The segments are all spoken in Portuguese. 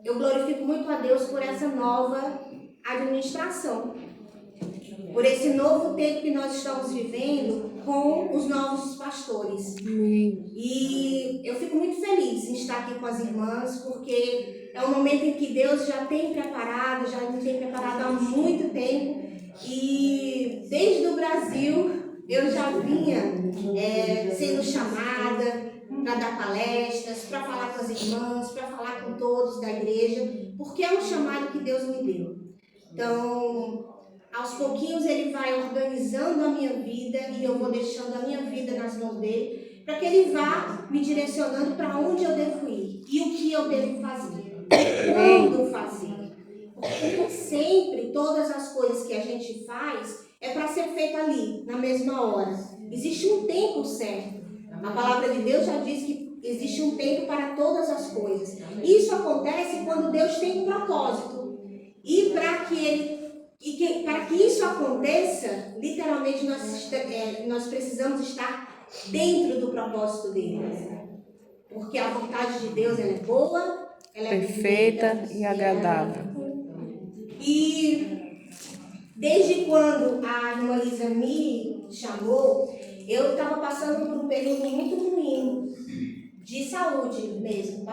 eu glorifico muito a Deus por essa nova administração, por esse novo tempo que nós estamos vivendo com os novos pastores. E eu fico muito feliz em estar aqui com as irmãs, porque é um momento em que Deus já tem preparado há muito tempo. E desde o Brasil eu já vinha sendo chamada para dar palestras, para falar com as irmãs, para falar com todos da igreja, porque é um chamado que Deus me deu. Então, aos pouquinhos ele vai organizando a minha vida e eu vou deixando a minha vida nas mãos dele, para que ele vá me direcionando para onde eu devo ir e o que eu devo fazer, quando fazer. Porque sempre, todas as coisas que a gente faz é para ser feito ali, na mesma hora. Existe um tempo certo. A palavra de Deus já diz que existe um tempo para todas as coisas. Isso acontece quando Deus tem um propósito. E para que isso aconteça, literalmente nós precisamos estar dentro do propósito dele. Porque a vontade de Deus ela é boa, ela é perfeita e agradável. E desde quando a irmã Lisa me chamou, eu estava passando por um período muito ruim de saúde mesmo.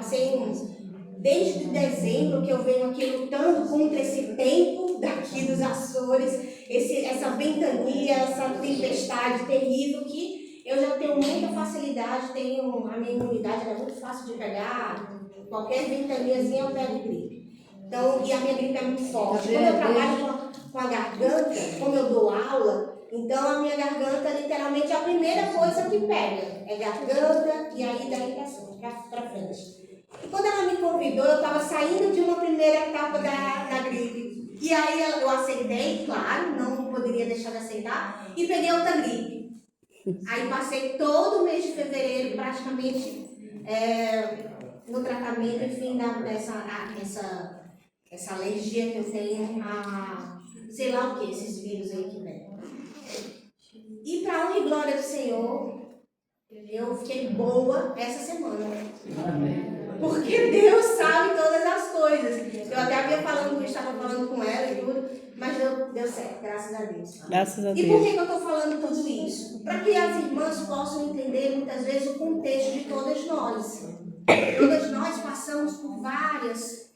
Desde dezembro que eu venho aqui lutando contra esse tempo daqui dos Açores, essa ventania, essa tempestade terrível que eu já tenho muita facilidade, a minha imunidade é muito fácil de pegar, qualquer ventaniazinha eu pego gripe. Então, e a minha gripe é muito forte. Como eu trabalho com a garganta, como eu dou aula, então a minha garganta literalmente é a primeira coisa que pega. É garganta e aí daí para frente. E quando ela me convidou, eu estava saindo de uma primeira etapa da gripe. E aí eu aceitei, claro, não poderia deixar de aceitar, e peguei outra gripe. Aí passei todo o mês de fevereiro praticamente no tratamento, enfim, essa alergia que eu tenho a sei lá o que, esses vírus aí que vem. E para honra e glória do Senhor, eu fiquei boa essa semana. Porque Deus sabe todas as coisas. Eu até estava falando com ela e tudo, mas deu certo, graças a Deus. Graças a Deus. E por que eu estou falando tudo isso? Para que as irmãs possam entender muitas vezes o contexto de todas nós. Todas nós passamos por várias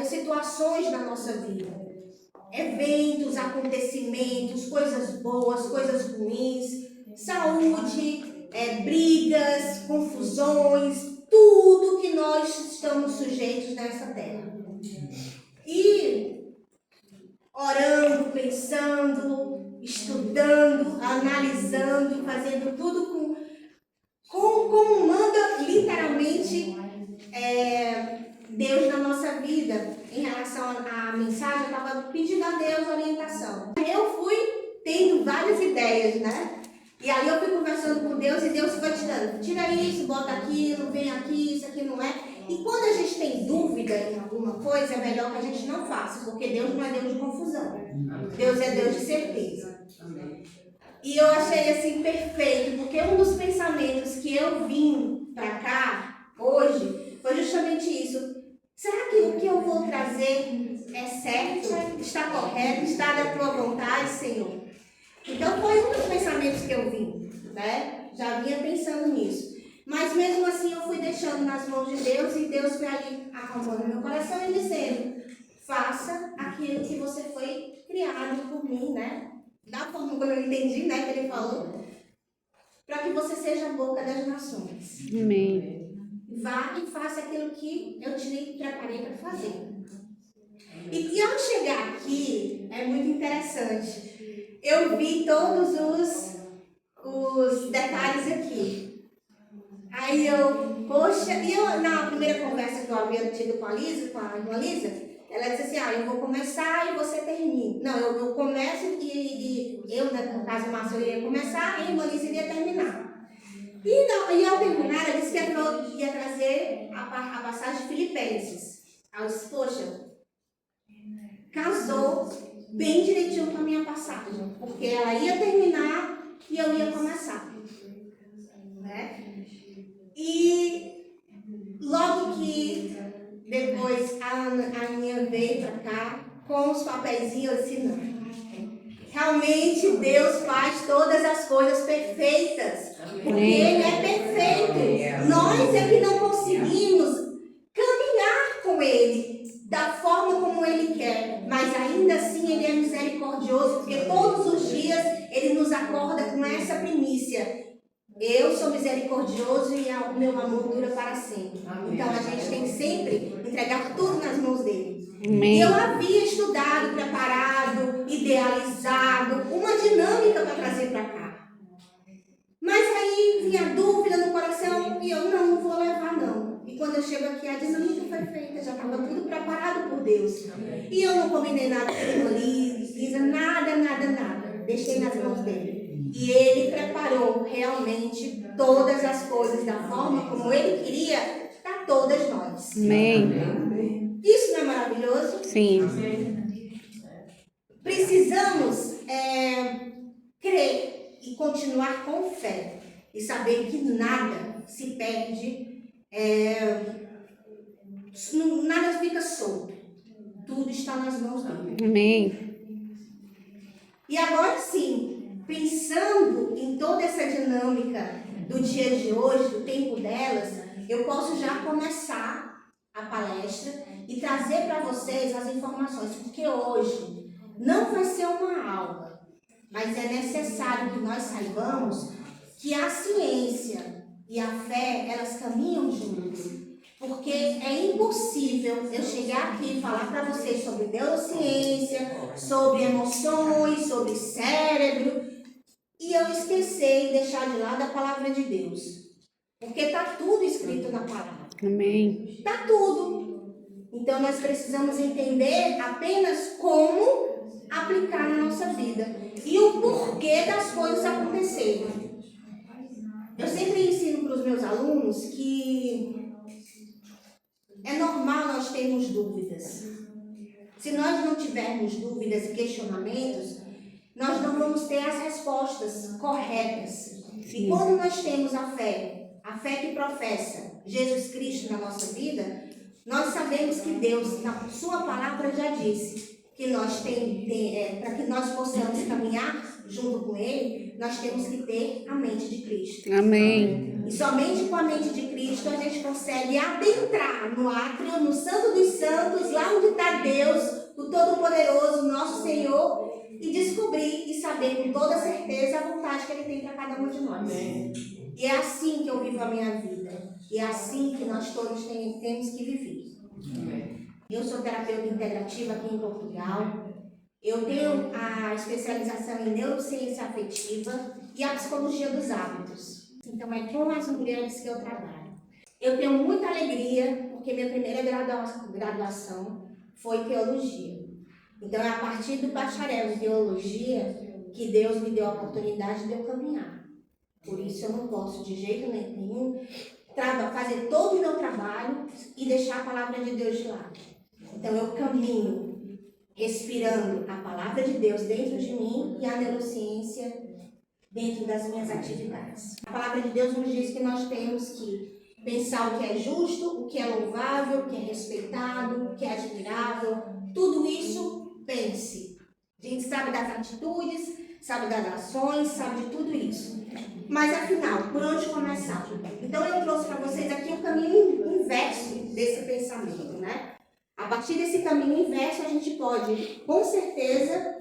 situações na nossa vida. Eventos, acontecimentos, coisas boas, coisas ruins, saúde, brigas, confusões, tudo que nós estamos sujeitos nessa terra. E orando, pensando, estudando, analisando, fazendo tudo como manda literalmente Deus na nossa vida. Em relação à mensagem, eu estava pedindo a Deus orientação. Eu fui tendo várias ideias, né? E aí eu fui conversando com Deus e Deus foi tirando. Tira isso, bota aquilo, vem aqui, isso aqui não é. E quando a gente tem dúvida em alguma coisa, é melhor que a gente não faça, porque Deus não é Deus de confusão. Deus é Deus de certeza. E eu achei assim perfeito, porque um dos pensamentos que eu vim para cá hoje foi justamente isso. Será que o que eu vou trazer é certo? Está correto? Está da tua vontade, Senhor? Então foi um dos pensamentos que eu vim, né? Já vinha pensando nisso. Mas mesmo assim eu fui deixando nas mãos de Deus e Deus foi ali acalmando meu coração e dizendo: faça aquilo que você foi criado por mim, né? Da forma como eu entendi, né, que ele falou, para que você seja a boca das nações. Amém. Vá e faça aquilo que eu te preparei para fazer. E ao chegar aqui, é muito interessante. Eu vi todos os detalhes aqui. Aí na primeira conversa que eu havia tido com a irmã Lisa, ela disse assim: eu vou começar e você termina. Não, eu começo e eu, no caso, o Márcio, eu ia começar e a irmã Lisa iria terminar. E ao terminar, ela disse que ia trazer a passagem de Filipenses. Aí eu disse: poxa, casou bem direitinho com a minha passagem, porque ela ia terminar e eu ia começar. Né? E logo que depois a a minha veio para cá com os papeizinhos assim, não. Realmente Deus faz todas as coisas perfeitas, porque Ele é perfeito. Nós é que não conseguimos caminhar com Ele da forma como Ele quer, mas ainda assim Ele é misericordioso, porque todos os dias Ele nos acorda com essa primícia. Eu sou misericordioso e o meu amor dura para sempre. Então a gente tem que sempre entregar tudo nas mãos dele. Amém. E eu havia estudado, preparado, idealizado uma dinâmica para trazer para cá. Mas aí vinha dúvida no coração e eu não vou levar não. E quando eu chego aqui a dinâmica foi feita, já estava tudo preparado por Deus. E eu não combinei nada com Lisa, nada. Deixei nas mãos dele. E Ele preparou realmente todas as coisas da forma como Ele queria para todas nós. Amém. Isso não é maravilhoso? Sim. Precisamos crer e continuar com fé. E saber que nada se perde, nada fica solto. Tudo está nas mãos dele. Amém. E agora sim, pensando em toda essa dinâmica do dia de hoje, do tempo delas, eu posso já começar a palestra e trazer para vocês as informações, porque hoje não vai ser uma aula, mas é necessário que nós saibamos que a ciência e a fé, elas caminham juntas. Porque é impossível eu chegar aqui e falar para vocês sobre neurociência, sobre emoções, sobre cérebro, e eu esquecer e deixar de lado a palavra de Deus. Porque está tudo escrito na palavra. Amém. Está tudo. Então nós precisamos entender apenas como aplicar na nossa vida. E o porquê das coisas acontecerem. Eu sempre ensino para os meus alunos que é normal nós termos dúvidas. Se nós não tivermos dúvidas e questionamentos, nós não vamos ter as respostas corretas. E quando nós temos a fé que professa Jesus Cristo na nossa vida, nós sabemos que Deus, na sua palavra, já disse que nós para que nós possamos caminhar junto com Ele, nós temos que ter a mente de Cristo. Amém. E somente com a mente de Cristo a gente consegue adentrar no átrio, no Santo dos Santos, lá onde está Deus, o Todo-Poderoso, nosso Senhor, e descobrir e saber com toda certeza a vontade que Ele tem para cada um de nós. Amém. E é assim que eu vivo a minha vida. E é assim que nós todos temos que viver. Amém. Eu sou terapeuta integrativa aqui em Portugal. Eu tenho a especialização em neurociência afetiva e a psicologia dos hábitos. Então é com as mulheres que eu trabalho. Eu tenho muita alegria porque minha primeira graduação foi teologia. Então é a partir do bacharel em teologia que Deus me deu a oportunidade de eu caminhar. Por isso eu não posso de jeito nenhum fazer todo o meu trabalho e deixar a palavra de Deus de lado. Então eu caminho respirando a palavra de Deus dentro de mim e a neurociência dentro das minhas atividades. A palavra de Deus nos diz que nós temos que pensar o que é justo, o que é louvável, o que é respeitado, o que é admirável. Tudo isso, pense. A gente sabe das atitudes, sabe das ações, sabe de tudo isso. Mas afinal, por onde começar? Então eu trouxe para vocês aqui o caminho inverso desse pensamento, né? A partir desse caminho inverso, a gente pode, com certeza,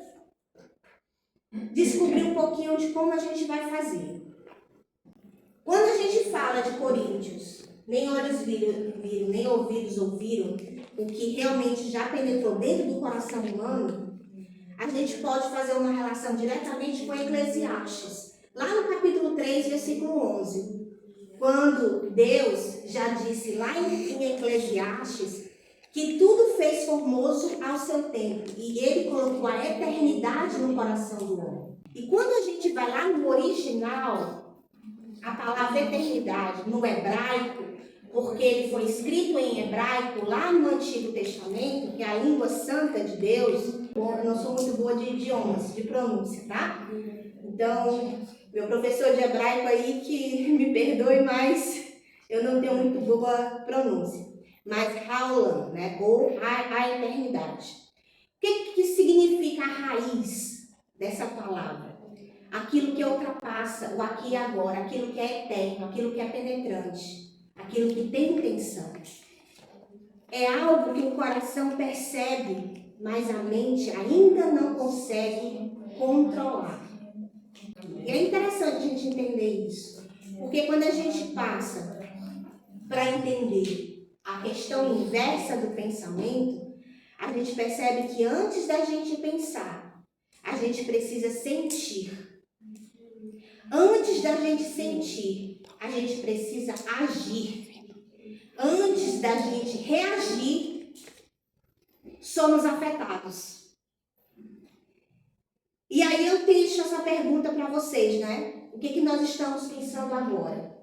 descobrir um pouquinho de como a gente vai fazer. Quando a gente fala de Coríntios, nem olhos viram, nem ouvidos ouviram, o que realmente já penetrou dentro do coração humano, a gente pode fazer uma relação diretamente com Eclesiastes. Lá no capítulo 3, versículo 11. Quando Deus já disse lá em Eclesiastes que tudo fez formoso ao seu tempo. E Ele colocou a eternidade no coração do homem. E quando a gente vai lá no original, a palavra eternidade, no hebraico, porque ele foi escrito em hebraico lá no Antigo Testamento, que é a língua santa de Deus. Bom, eu não sou muito boa de idiomas, de pronúncia, tá? Então, meu professor de hebraico aí que me perdoe, mas eu não tenho muito boa pronúncia. mas Raulan, né? Ou a eternidade. O que significa a raiz dessa palavra? Aquilo que ultrapassa o aqui e agora, aquilo que é eterno, aquilo que é penetrante, aquilo que tem intenção. É algo que o coração percebe, mas a mente ainda não consegue controlar. E é interessante a gente entender isso, porque quando a gente passa para entender a questão inversa do pensamento, a gente percebe que antes da gente pensar, a gente precisa sentir. Antes da gente sentir, a gente precisa agir. Antes da gente reagir, somos afetados. E aí eu deixo essa pergunta para vocês, né? O que nós estamos pensando agora?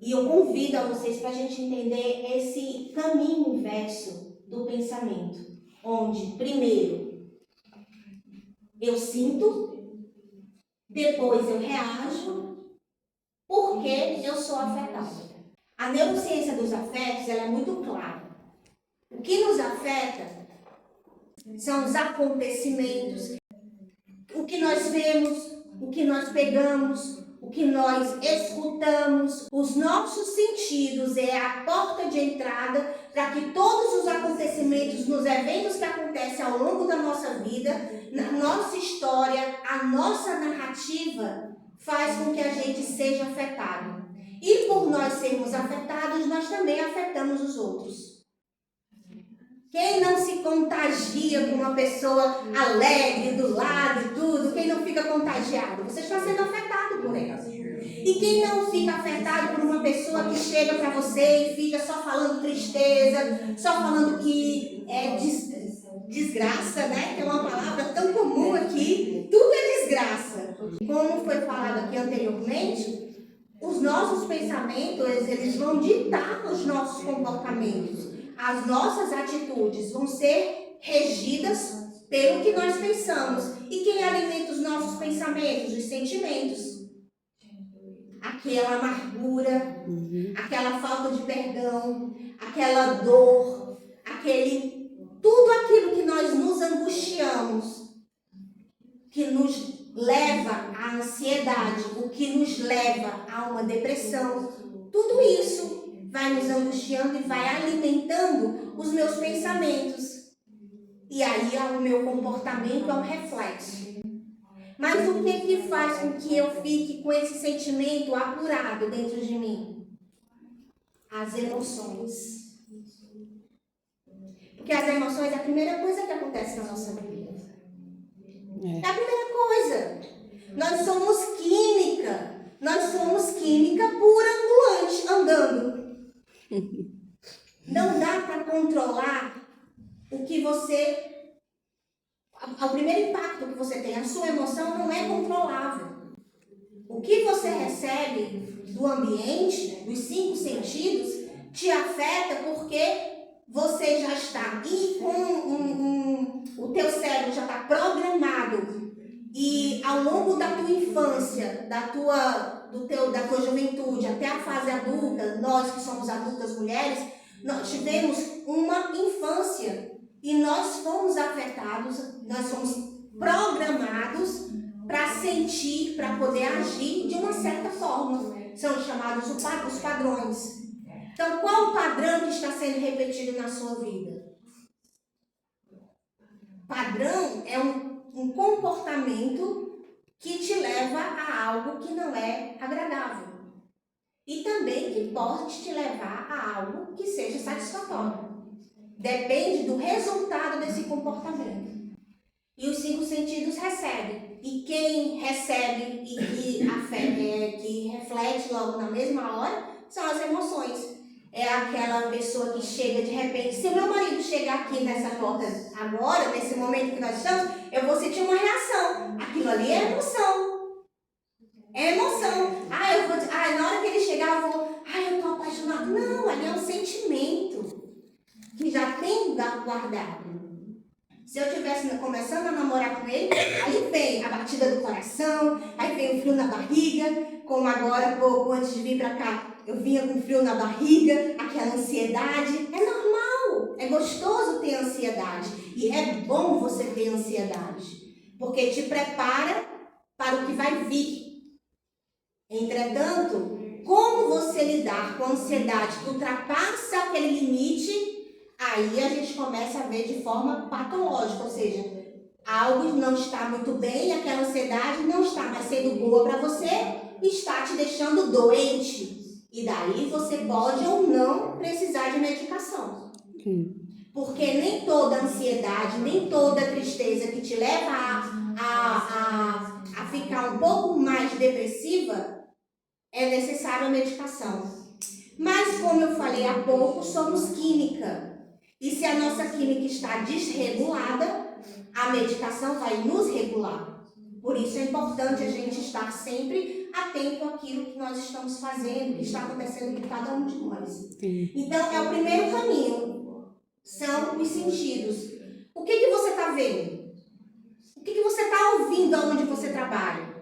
E eu convido a vocês para a gente entender esse caminho inverso do pensamento. Onde, primeiro, eu sinto, depois eu reajo, porque eu sou afetado. A neurociência dos afetos ela é muito clara. O que nos afeta são os acontecimentos, o que nós vemos, o que nós pegamos, o que nós escutamos. Os nossos sentidos é a porta de entrada para que todos os acontecimentos, nos eventos que acontecem ao longo da nossa vida, na nossa história, a nossa narrativa faz com que a gente seja afetado. E por nós sermos afetados, nós também afetamos os outros. Quem não se contagia com uma pessoa alegre, do lado e tudo, quem não fica contagiado? Você está sendo afetado por ela. E quem não fica afetado por uma pessoa que chega para você e fica só falando tristeza, só falando que é desgraça, né? Que é uma palavra tão comum aqui. Tudo é desgraça. Como foi falado aqui anteriormente, os nossos pensamentos, eles vão ditar os nossos comportamentos. As nossas atitudes vão ser regidas pelo que nós pensamos. E quem alimenta os nossos pensamentos? Os sentimentos. Aquela amargura, aquela falta de perdão, aquela dor, tudo aquilo que nós nos angustiamos, que nos leva à ansiedade, o que nos leva a uma depressão, tudo isso vai nos angustiando e vai alimentando os meus pensamentos. E aí o meu comportamento é um reflexo. Mas o que faz com que eu fique com esse sentimento apurado dentro de mim? As emoções. Porque as emoções é a primeira coisa que acontece na nossa vida. É a primeira coisa. Nós somos química. Nós somos química pura ambulante, andando. Não dá para controlar o que você... O primeiro impacto que você tem, a sua emoção não é controlável. O que você recebe do ambiente, dos 5 sentidos, te afeta porque você já está o teu cérebro já está programado. E ao longo da tua infância, da tua juventude até a fase adulta, nós que somos adultas mulheres, nós tivemos uma infância e nós fomos afetados, nós fomos programados para sentir, para poder agir de uma certa forma. São chamados os padrões. Então, qual o padrão que está sendo repetido na sua vida? Padrão é um comportamento que te leva a algo que não é agradável. E também que pode te levar a algo que seja satisfatório. Depende do resultado desse comportamento. E os 5 sentidos recebem. E quem recebe e que reflete logo na mesma hora são as emoções. É aquela pessoa que chega de repente. Se o meu marido chegar aqui nessa porta agora, nesse momento que nós estamos, eu vou sentir uma reação. Aquilo ali é emoção. É emoção. Na hora que ele chegar, eu vou... eu tô apaixonado. Não, ali é um sentimento que já tem guardado. Se eu estivesse começando a namorar com ele, aí vem a batida do coração, aí vem o frio na barriga, como agora, pouco antes de vir para cá. eu vinha com frio na barriga, aquela ansiedade. É normal, é gostoso ter ansiedade. E é bom você ter ansiedade, porque te prepara para o que vai vir. Entretanto, como você lidar com a ansiedade que ultrapassa aquele limite, aí a gente começa a ver de forma patológica, ou seja, algo não está muito bem, aquela ansiedade não está mais sendo boa para você, está te deixando doente. E daí você pode ou não precisar de medicação. Porque nem toda ansiedade, nem toda tristeza que te leva a ficar um pouco mais depressiva, é necessária a medicação. Mas, como eu falei há pouco, somos química. E se a nossa química está desregulada, a medicação vai nos regular. Por isso é importante a gente estar sempre atento àquilo que nós estamos fazendo, que está acontecendo com cada um de nós. Então, é o primeiro caminho. São os sentidos. O que você está vendo? O que você está ouvindo aonde você trabalha?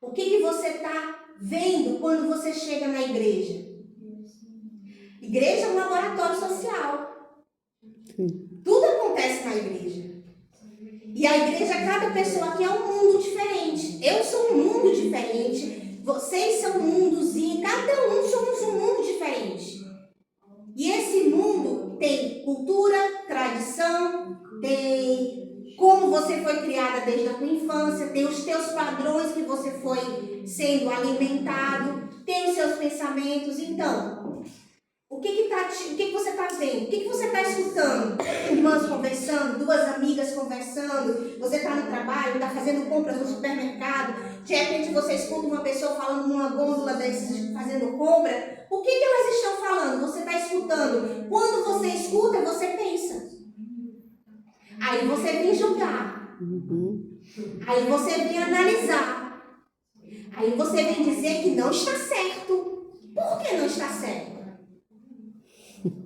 O que você está vendo quando você chega na igreja? Igreja é um laboratório social. Tudo acontece na igreja. E a igreja, cada pessoa aqui é um mundo diferente. Eu sou um mundo diferente. Vocês são um mundozinho. Cada um somos um mundo diferente. E esse mundo tem cultura, tradição, tem como você foi criada desde a tua infância, tem os teus padrões que você foi sendo alimentado, tem os seus pensamentos. Então, o que você está vendo? O que você está escutando? Irmãs conversando, duas amigas conversando, você está no trabalho, está fazendo compras no supermercado, de repente você escuta uma pessoa falando numa gôndola desses, fazendo compra. O que elas estão falando? Você está escutando. Quando você escuta, você pensa. Aí você vem julgar. Aí você vem analisar. Aí você vem dizer que não está certo. Por que não está certo?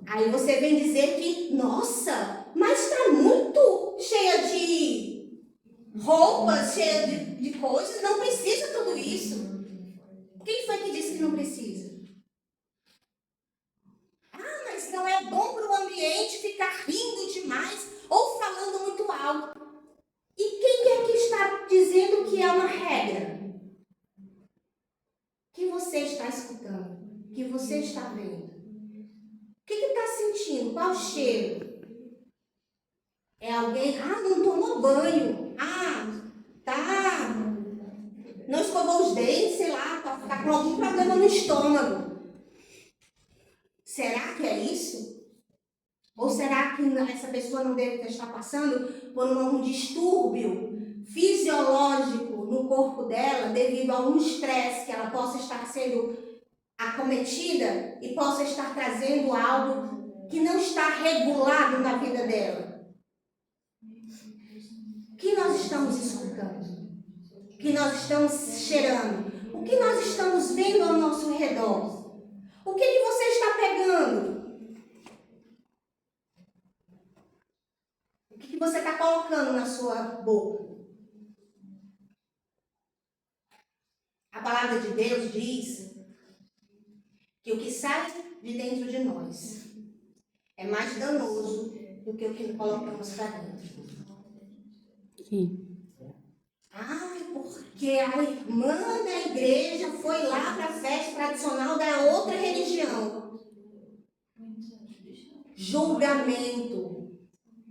Aí você vem dizer que, nossa, mas está muito cheia de roupas, cheia de coisas, não precisa tudo isso. Quem foi que disse que não precisa? Ah, mas não é bom para o ambiente ficar rindo demais ou falando muito alto. E quem é que está dizendo que é uma regra? Que você está escutando? Que você está vendo? O que está sentindo? Qual o cheiro? É alguém, não tomou banho. Tá. Não escovou os dentes, sei lá, tá com algum problema no estômago. Será que é isso? Ou será que essa pessoa não deve estar passando por um distúrbio fisiológico no corpo dela devido a algum estresse que ela possa estar sendo acometida e possa estar trazendo algo que não está regulado na vida dela? O que nós estamos escutando? O que nós estamos cheirando? O que nós estamos vendo ao nosso redor? O que você está pegando? O que você está colocando na sua boca? A palavra de Deus diz que o que sai de dentro de nós é mais danoso do que o que colocamos para dentro. Sim. Porque a irmã da igreja foi lá para a festa tradicional da outra religião. Julgamento.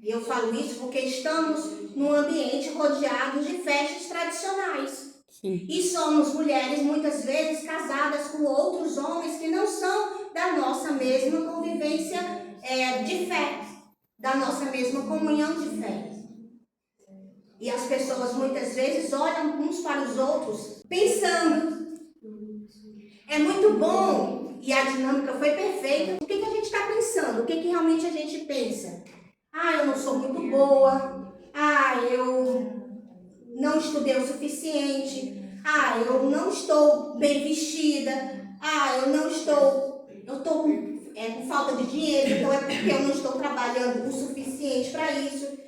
E eu falo isso porque estamos num ambiente rodeado de festas tradicionais. Sim. E somos mulheres, muitas vezes, casadas com outros homens que não são da nossa mesma convivência de fé, da nossa mesma comunhão de fé. E as pessoas, muitas vezes, olham uns para os outros, pensando. É muito bom, e a dinâmica foi perfeita. O que a gente está pensando? O que realmente a gente pensa? Eu não sou muito boa. Eu não estudei o suficiente. Eu não estou bem vestida. Eu estou com falta de dinheiro, então é porque eu não estou trabalhando o suficiente para isso.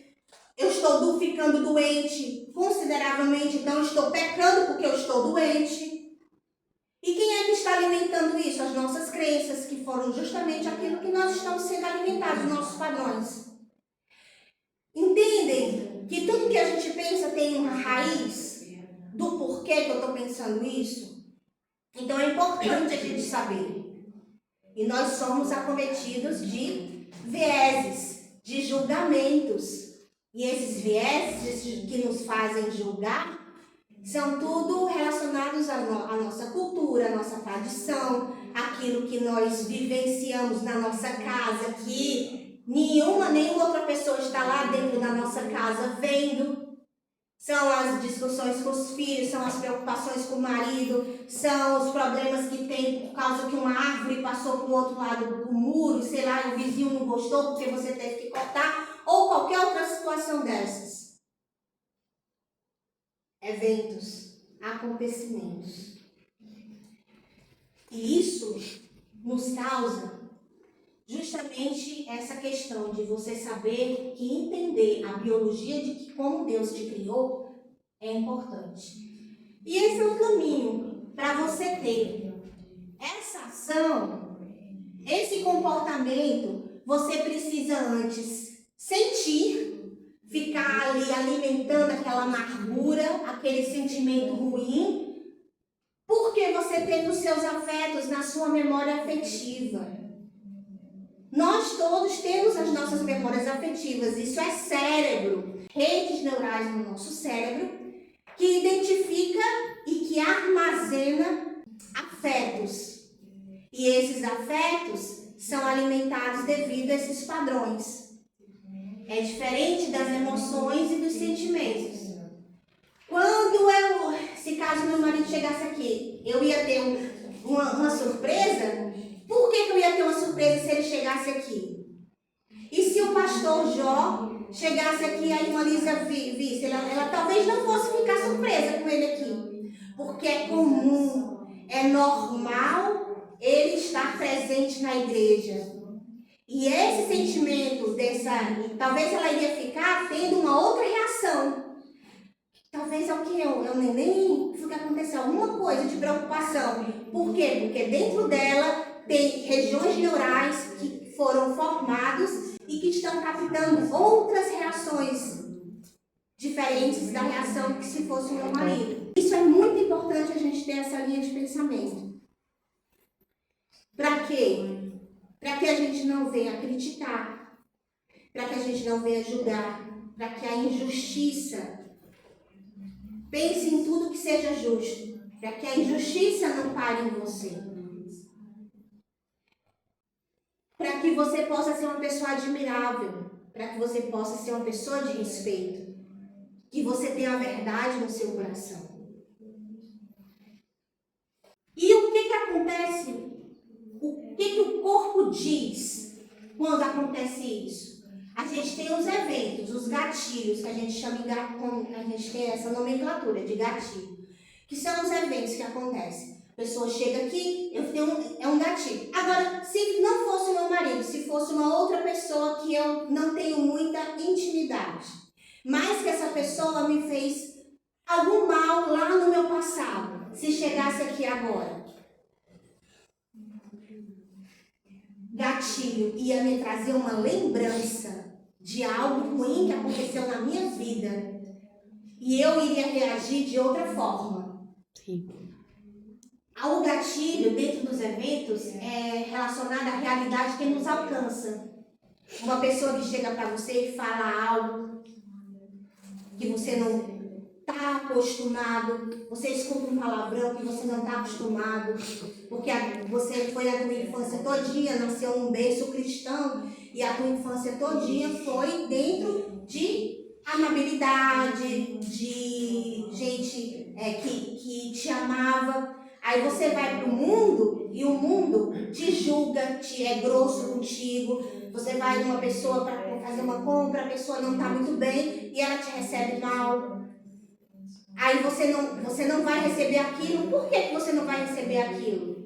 Eu estou ficando doente consideravelmente, então estou pecando porque eu estou doente. E quem é que está alimentando isso? As nossas crenças, que foram justamente aquilo que nós estamos sendo alimentados, os nossos padrões. Entendem que tudo que a gente pensa tem uma raiz do porquê que eu estou pensando isso? Então é importante a gente saber. E nós somos acometidos de vieses, de julgamentos. E esses vieses que nos fazem julgar são tudo relacionados à nossa cultura, à nossa tradição, aquilo que nós vivenciamos na nossa casa, que nenhuma outra pessoa está lá dentro da nossa casa vendo. São as discussões com os filhos, são as preocupações com o marido, são os problemas que tem por causa que uma árvore passou para o outro lado do muro, sei lá, e o vizinho não gostou porque você teve que cortar, ou qualquer outra situação dessas. Eventos, acontecimentos. E isso nos causa justamente essa questão de você saber que entender a biologia de que como Deus te criou é importante. E esse é o caminho para você ter essa ação, esse comportamento. Você precisa antes sentir, ficar ali alimentando aquela amargura, aquele sentimento ruim, porque você tem os seus afetos na sua memória afetiva. Nós todos temos as nossas memórias afetivas, isso é cérebro, redes neurais no nosso cérebro, que identifica e que armazena afetos. E esses afetos são alimentados devido a esses padrões. É diferente das emoções e dos sentimentos. Se caso meu marido chegasse aqui, eu ia ter uma surpresa. Por que eu ia ter uma surpresa se ele chegasse aqui? E se o pastor Jó chegasse aqui e a irmã Lisa visse, ela talvez não fosse ficar surpresa com ele aqui. Porque é comum, é normal ele estar presente na igreja. E esse sentimento talvez ela iria ficar tendo uma outra reação. Talvez é o que eu nem foi que aconteceu alguma coisa de preocupação. Por quê? Porque dentro dela tem regiões neurais que foram formadas e que estão captando outras reações diferentes da reação que se fosse o meu marido. Isso é muito importante a gente ter essa linha de pensamento. Para quê? Para que a gente não venha criticar, para que a gente não venha julgar, para que a injustiça, pense em tudo que seja justo, para que a injustiça não pare em você. Para que você possa ser uma pessoa admirável, para que você possa ser uma pessoa de respeito, que você tenha a verdade no seu coração. E o que acontece? O que o corpo diz quando acontece isso? A gente tem os eventos, os gatilhos, que a gente chama a gente tem essa nomenclatura de gatilho, que são os eventos que acontecem. A pessoa chega aqui, é um gatilho. Agora, se não fosse o meu marido, se fosse uma outra pessoa que eu não tenho muita intimidade, mas que essa pessoa me fez algum mal lá no meu passado, se chegasse aqui agora, gatilho ia me trazer uma lembrança de algo ruim que aconteceu na minha vida e eu iria reagir de outra forma. Sim. O gatilho dentro dos eventos é relacionado à realidade que nos alcança. Uma pessoa que chega para você e fala algo que você não está acostumado, você escuta um palavrão que você não está acostumado, porque você foi a tua infância todinha, nasceu num berço cristão, e a tua infância todinha foi dentro de amabilidade, de gente que te amava. Aí você vai para o mundo e o mundo te julga, é grosso contigo. Você vai numa pessoa para fazer uma compra, a pessoa não está muito bem e ela te recebe mal. Aí você não vai receber aquilo. Por que você não vai receber aquilo?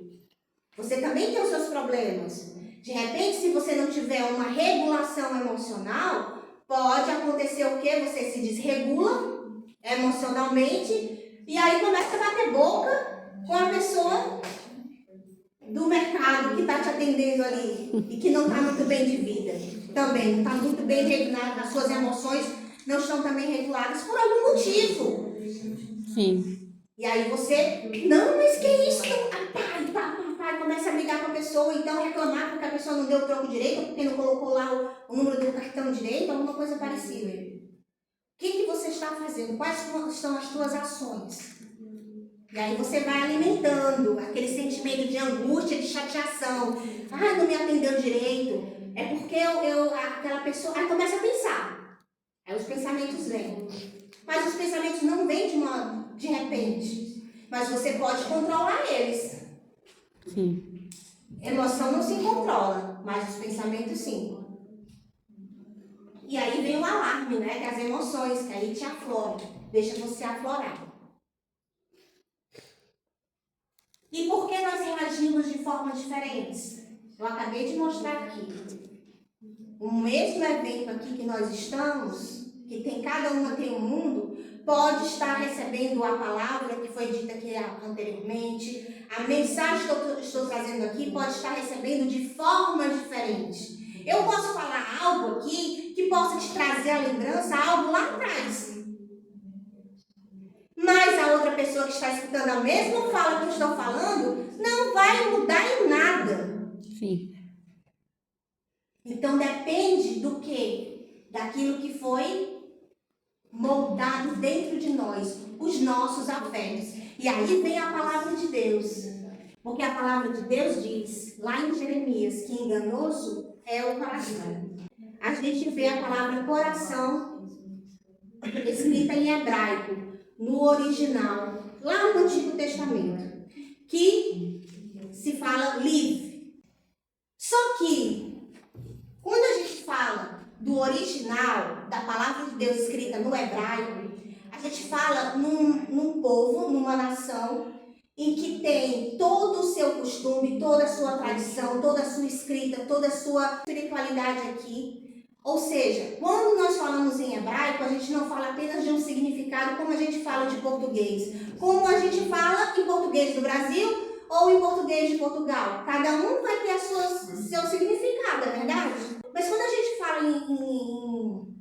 Você também tem os seus problemas. De repente, se você não tiver uma regulação emocional, pode acontecer o quê? Você se desregula emocionalmente e aí começa a bater boca com a pessoa do mercado que está te atendendo ali e que não está muito bem de vida também, não está muito bem regulada, as suas emoções não estão também reguladas por algum motivo. Sim. E aí você, não, mas que isso? Pai, começa a brigar com a pessoa, então reclamar porque a pessoa não deu o troco direito, porque não colocou lá o número do cartão direito, alguma coisa parecida. O que você está fazendo? Quais são as suas ações? E aí você vai alimentando aquele sentimento de angústia, de chateação. Ah, não me atendeu direito. É porque aquela pessoa... Aí começa a pensar. Aí os pensamentos vêm. Mas os pensamentos não vêm de repente. Mas você pode controlar eles. Sim. Emoção não se controla, mas os pensamentos sim. E aí vem o alarme, né? Que as emoções, que aí te afloram. Deixa você aflorar. E por que nós reagimos de formas diferentes? Eu acabei de mostrar aqui. O mesmo evento aqui que nós estamos, que tem cada uma tem um mundo, pode estar recebendo a palavra que foi dita aqui anteriormente. A mensagem que eu estou trazendo aqui pode estar recebendo de formas diferentes. Eu posso falar algo aqui que possa te trazer a lembrança, algo lá atrás. Mas a outra pessoa que está escutando a mesma fala que eu estou falando, não vai mudar em nada. Sim. Então depende do quê? Daquilo que foi moldado dentro de nós, os nossos afetos. E aí vem a palavra de Deus. Porque a palavra de Deus diz, lá em Jeremias, que enganoso é o coração. A gente vê a palavra coração escrita em hebraico, no original, lá no Antigo Testamento, que se fala live. Só que, quando a gente fala do original, da palavra de Deus escrita no hebraico, a gente fala num povo, numa nação, em que tem todo o seu costume, toda a sua tradição, toda a sua escrita, toda a sua espiritualidade aqui. Ou seja, quando nós falamos em hebraico, a gente não fala apenas de um significado como a gente fala de português. Como a gente fala em português do Brasil ou em português de Portugal. Cada um vai ter seu significado, é verdade? Mas quando a gente fala em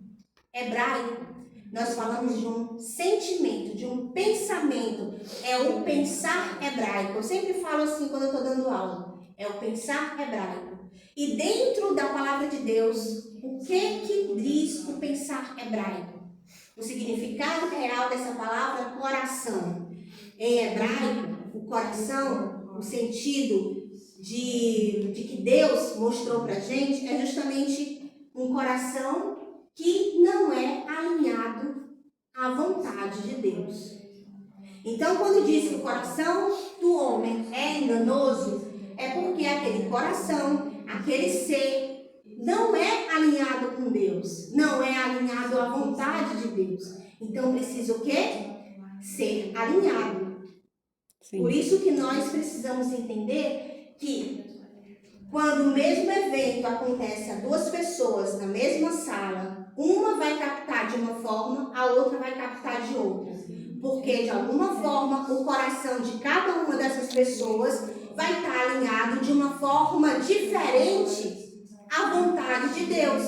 hebraico, nós falamos de um sentimento, de um pensamento. É o pensar hebraico. Eu sempre falo assim quando eu estou dando aula. É o pensar hebraico. E dentro da palavra de Deus, o que diz o pensar hebraico? O significado real dessa palavra é coração. Em hebraico, o coração, o sentido de que Deus mostrou para a gente é justamente um coração que não é alinhado à vontade de Deus. Então, quando diz que o coração do homem é enganoso, é porque aquele coração, aquele ser, não é alinhado com Deus, não é alinhado à vontade de Deus. Então, precisa o quê? Ser alinhado. Sim. Por isso que nós precisamos entender que quando o mesmo evento acontece a duas pessoas na mesma sala, uma vai captar de uma forma, a outra vai captar de outra. Porque, de alguma forma, o coração de cada uma dessas pessoas vai estar alinhado de uma forma diferente à vontade de Deus.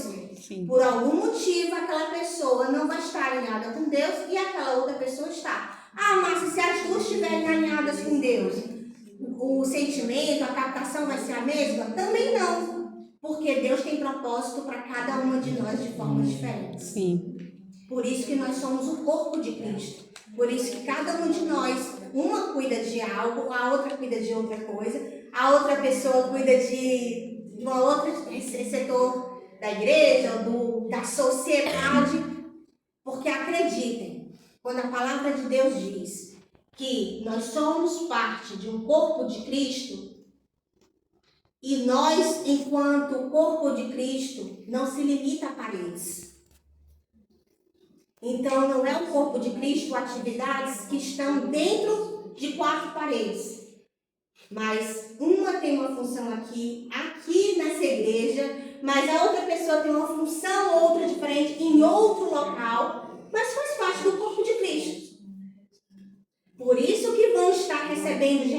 Sim. Por algum motivo, aquela pessoa não vai estar alinhada com Deus e aquela outra pessoa está. Ah, Márcia, se as duas estiverem alinhadas com Deus, o sentimento, a captação vai ser a mesma? Também não. Porque Deus tem propósito para cada uma de nós de formas diferentes. Sim. Por isso que nós somos o corpo de Cristo. Por isso que cada um de nós, uma cuida de algo, a outra cuida de outra coisa, a outra pessoa cuida de uma outra setor da igreja, da sociedade. Porque acreditem, quando a palavra de Deus diz que nós somos parte de um corpo de Cristo, e nós, enquanto corpo de Cristo, não se limita a paredes. Então, não é o corpo de Cristo atividades que estão dentro de quatro paredes. Mas uma tem uma função aqui nessa igreja, mas a outra pessoa tem uma função, outra diferente, em outro local, mas faz parte do corpo de Cristo. Por isso que vão estar recebendo de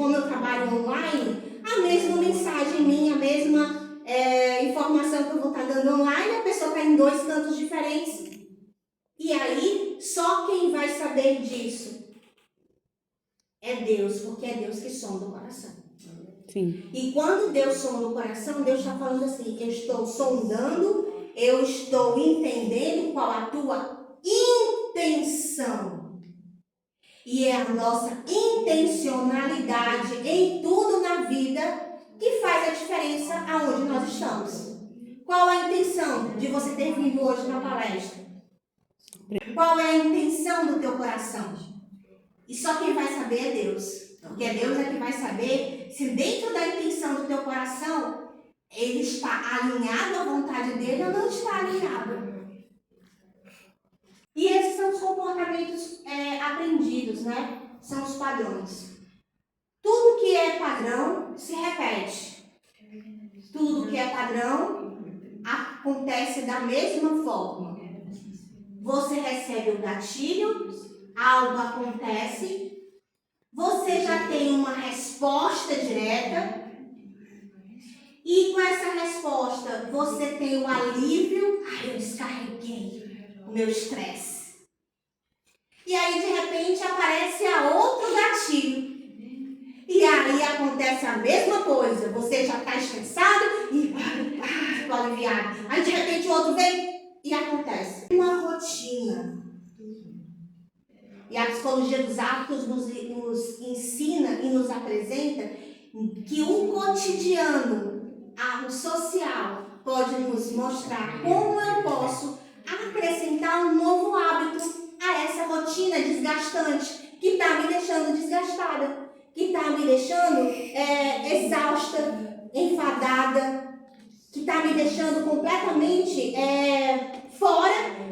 como eu trabalho online, a mesma mensagem minha, a mesma informação que eu vou estar dando online, a pessoa está em 2 cantos diferentes. E aí, só quem vai saber disso é Deus, porque é Deus que sonda o coração. Sim. E quando Deus sonda o coração, Deus está falando assim, eu estou sondando, eu estou entendendo qual a tua intenção. E é a nossa intencionalidade em tudo na vida que faz a diferença aonde nós estamos. Qual a intenção de você ter vindo hoje na palestra? Qual é a intenção do teu coração? E só quem vai saber é Deus. Porque Deus é que vai saber se dentro da intenção do teu coração ele está alinhado à vontade dele ou não está alinhado. E esses são os comportamentos aprendidos, né? São os padrões. Tudo que é padrão se repete. Tudo que é padrão acontece da mesma forma. Você recebe o gatilho, algo acontece, você já tem uma resposta direta, e com essa resposta você tem o alívio, eu descarreguei o meu estresse. E aí de repente aparece outro gatilho. E aí acontece a mesma coisa, você já está estressado e ficou aliviado. Aí de repente o outro vem e acontece. Uma rotina. E a psicologia dos hábitos nos ensina e nos apresenta que o cotidiano, o social, pode nos mostrar como eu posso acrescentar um novo hábito a essa rotina desgastante que está me deixando desgastada, que está me deixando exausta, enfadada, que está me deixando completamente fora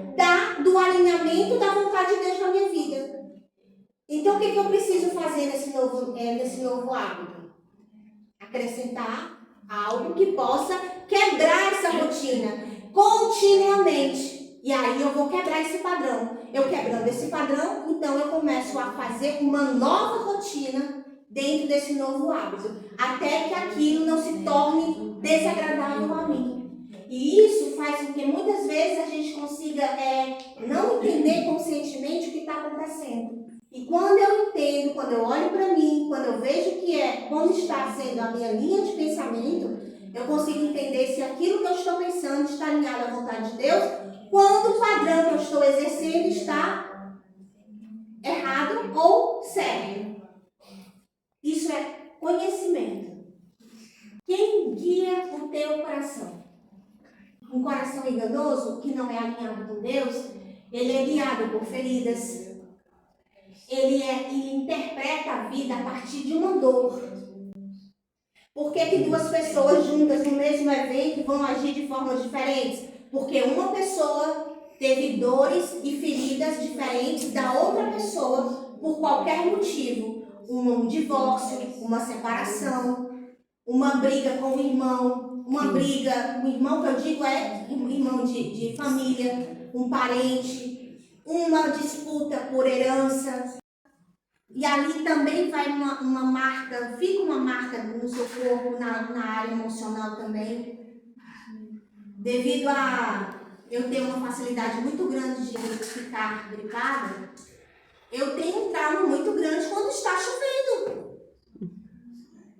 do alinhamento da vontade de Deus na minha vida. Então, o que eu preciso fazer nesse novo hábito? Acrescentar algo que possa quebrar essa rotina continuamente. E aí eu vou quebrar esse padrão. Eu quebrando esse padrão, então eu começo a fazer uma nova rotina dentro desse novo hábito, até que aquilo não se torne desagradável a mim. E isso faz com que muitas vezes a gente consiga não entender conscientemente o que está acontecendo. E quando eu entendo, quando eu olho para mim, quando eu vejo como está sendo a minha linha de pensamento, eu consigo entender se aquilo que eu estou pensando está alinhado à vontade de Deus, quando o padrão que eu estou exercendo está errado ou certo. Isso é conhecimento. Quem guia o teu coração? Um coração enganoso, que não é alinhado com Deus, ele é guiado por feridas. Ele interpreta a vida a partir de uma dor. Por que 2 pessoas juntas no mesmo evento vão agir de formas diferentes? Porque uma pessoa teve dores e feridas diferentes da outra pessoa por qualquer motivo. Um divórcio, uma separação, uma briga com o irmão, uma briga, o irmão que eu digo um irmão de família, um parente, uma disputa por herança. E ali também vai uma marca, fica uma marca no seu corpo, na área emocional também. Devido a eu ter uma facilidade muito grande de ficar gripada, eu tenho um trauma muito grande quando está chovendo.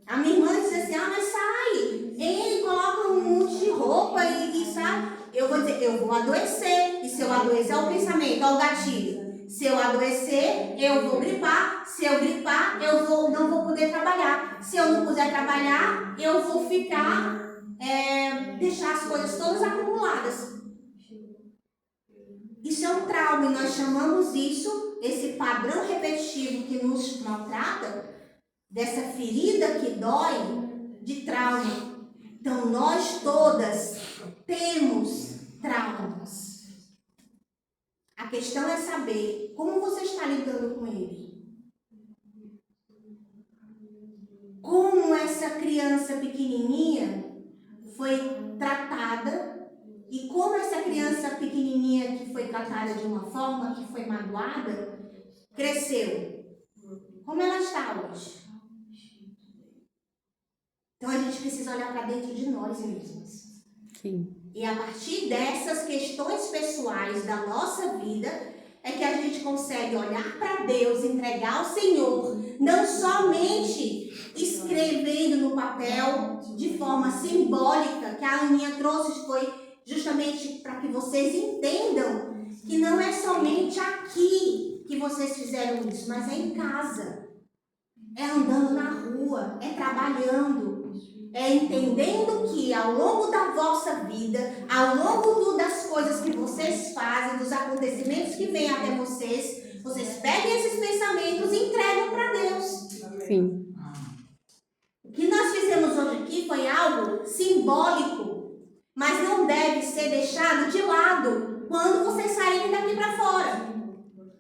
A minha irmã diz assim, mas sai, ele coloca um monte de roupa e sai. Eu vou dizer, eu vou adoecer. E se eu adoecer, olha o pensamento, olha o gatilho. Se eu adoecer, eu vou gripar. Se eu gripar, eu não vou poder trabalhar. Se eu não puder trabalhar, eu vou ficar, deixar as coisas todas acumuladas. Isso é um trauma e nós chamamos isso, esse padrão repetitivo que nos maltrata, dessa ferida que dói, de trauma. Então, nós todas temos traumas. A questão é saber como você está lidando com ele. Como essa criança pequenininha foi tratada e como essa criança pequenininha que foi tratada de uma forma, que foi magoada, cresceu. Como ela está hoje? Então a gente precisa olhar para dentro de nós mesmos. Sim. E a partir dessas questões pessoais da nossa vida, é que a gente consegue olhar para Deus, entregar ao Senhor, não somente escrevendo no papel de forma simbólica, que a Aninha trouxe, foi justamente para que vocês entendam que não é somente aqui que vocês fizeram isso, mas é em casa, é andando na rua, é trabalhando, é entendendo que ao longo da vossa vida, ao longo das coisas que vocês fazem, dos acontecimentos que vêm até vocês, vocês peguem esses pensamentos e entregam para Deus. Sim. O que nós fizemos hoje aqui foi algo simbólico, mas não deve ser deixado de lado quando vocês saírem daqui para fora.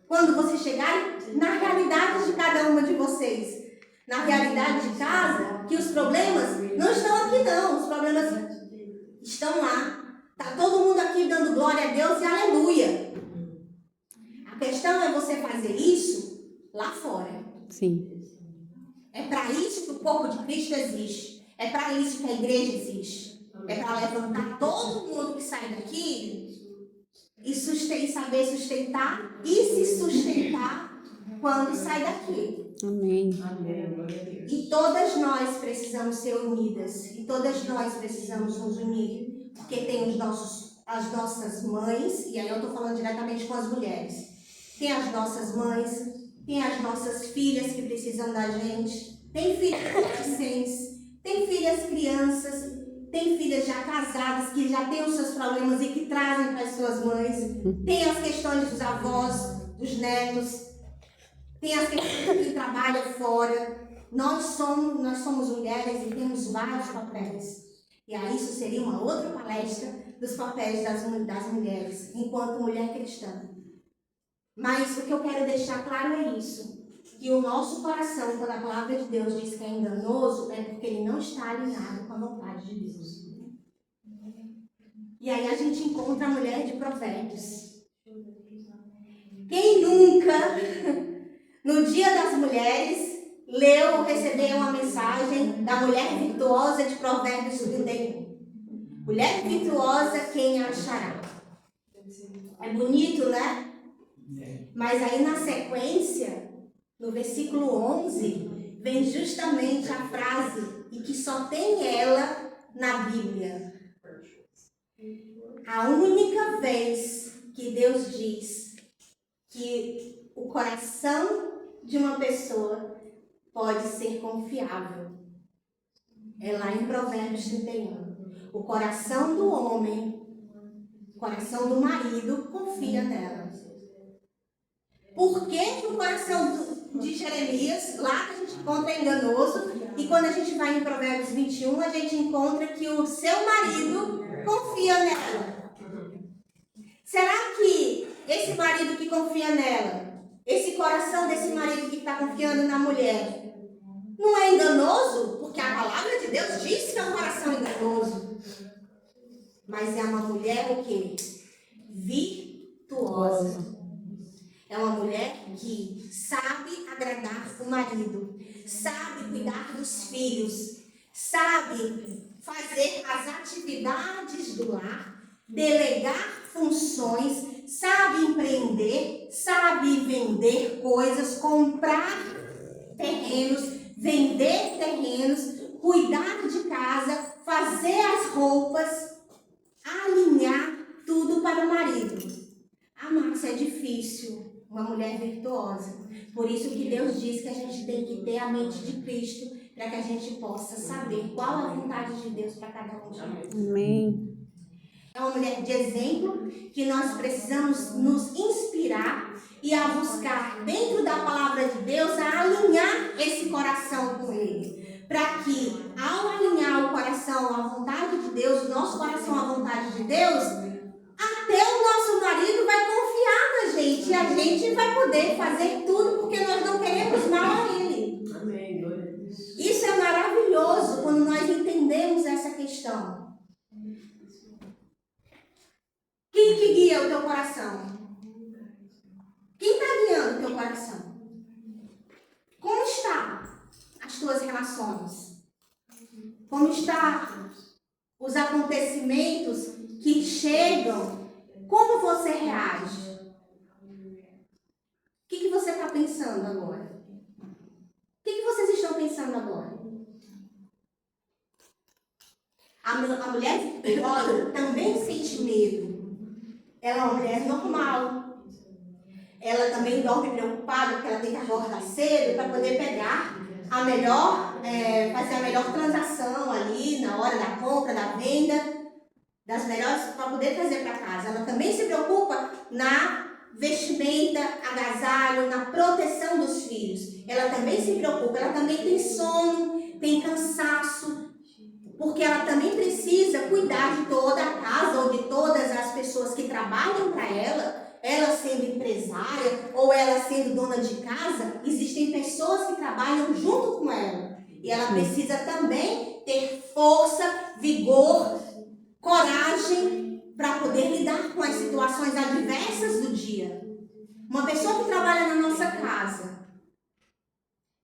Quando vocês chegarem na realidade de cada uma de vocês. Na realidade de casa, que os problemas não estão aqui não, os problemas estão lá. Está todo mundo aqui dando glória a Deus e aleluia. A questão é você fazer isso lá fora. Sim. É para isso que o corpo de Cristo existe. É para isso que a igreja existe. É para levantar todo mundo que sai daqui e saber sustentar e se sustentar quando sai daqui. Amém. E todas nós precisamos ser unidas. E todas nós precisamos nos unir. Porque tem as nossas mães, e aí eu estou falando diretamente com as mulheres. Tem as nossas mães, tem as nossas filhas que precisam da gente. Tem filhos adolescentes, tem filhas crianças, tem filhas já casadas que já têm os seus problemas e que trazem para as suas mães. Tem as questões dos avós, dos netos. Tem as questões que trabalham fora. Nós somos mulheres e temos vários papéis. E aí isso seria uma outra palestra dos papéis das mulheres, enquanto mulher cristã. Mas o que eu quero deixar claro é isso. Que o nosso coração, quando a palavra de Deus diz que é enganoso, é porque ele não está alinhado com a vontade de Deus. E aí a gente encontra a mulher de Provérbios. Quem nunca, no Dia das Mulheres, leu ou recebeu uma mensagem da mulher virtuosa de Provérbios 31? Mulher virtuosa, quem a achará? É bonito, né? Mas aí na sequência, no versículo 11, vem justamente a frase, e que só tem ela na Bíblia. A única vez que Deus diz que o coração de uma pessoa pode ser confiável é lá em Provérbios 31. O coração do homem, o coração do marido confia nela. Por que o coração de Jeremias, lá que a gente encontra, é enganoso, e quando a gente vai em Provérbios 21, a gente encontra que o seu marido confia nela? Será que esse marido que confia nela, esse coração desse marido que está confiando na mulher, não é enganoso? Porque a palavra de Deus diz que é um coração enganoso. Mas é uma mulher o quê? Virtuosa. É uma mulher que sabe agradar o marido, sabe cuidar dos filhos, sabe fazer as atividades do lar, delegar funções, sabe empreender, sabe vender coisas, comprar terrenos, vender terrenos, cuidar de casa, fazer as roupas, alinhar tudo para o marido. Amar-se é difícil. Uma mulher virtuosa. Por isso que Deus diz que a gente tem que ter a mente de Cristo para que a gente possa saber qual a vontade de Deus para cada um de nós. Amém. É uma mulher de exemplo que nós precisamos nos inspirar e a buscar dentro da palavra de Deus a alinhar esse coração com Ele. Para que ao alinhar o coração à vontade de Deus, o nosso coração à vontade de Deus, até o nosso marido vai confiar na gente e a gente vai poder fazer tudo porque nós não queremos mal a ele. Amém. Isso é maravilhoso quando nós entendemos essa questão. Quem que guia o teu coração? Quem está guiando o teu coração? Como estão as tuas relações? Como está os acontecimentos que chegam? Como você reage? O que você está pensando agora? O que vocês estão pensando agora? A mulher virtuosa também sente medo. Ela é uma mulher normal. Ela também dorme preocupada porque ela tem que acordar cedo para poder pegar a melhor, fazer a melhor transação ali na hora da compra, da venda, das melhores para poder trazer para casa. Ela também se preocupa na vestimenta, agasalho, na proteção dos filhos. Ela também se preocupa, ela também tem sono, tem cansaço, porque ela também precisa cuidar de toda a casa ou de todas as pessoas que trabalham para ela sendo empresária ou ela sendo dona de casa, existem pessoas que trabalham junto com ela. E ela precisa também ter força, vigor, coragem para poder lidar com as situações adversas do dia. Uma pessoa que trabalha na nossa casa,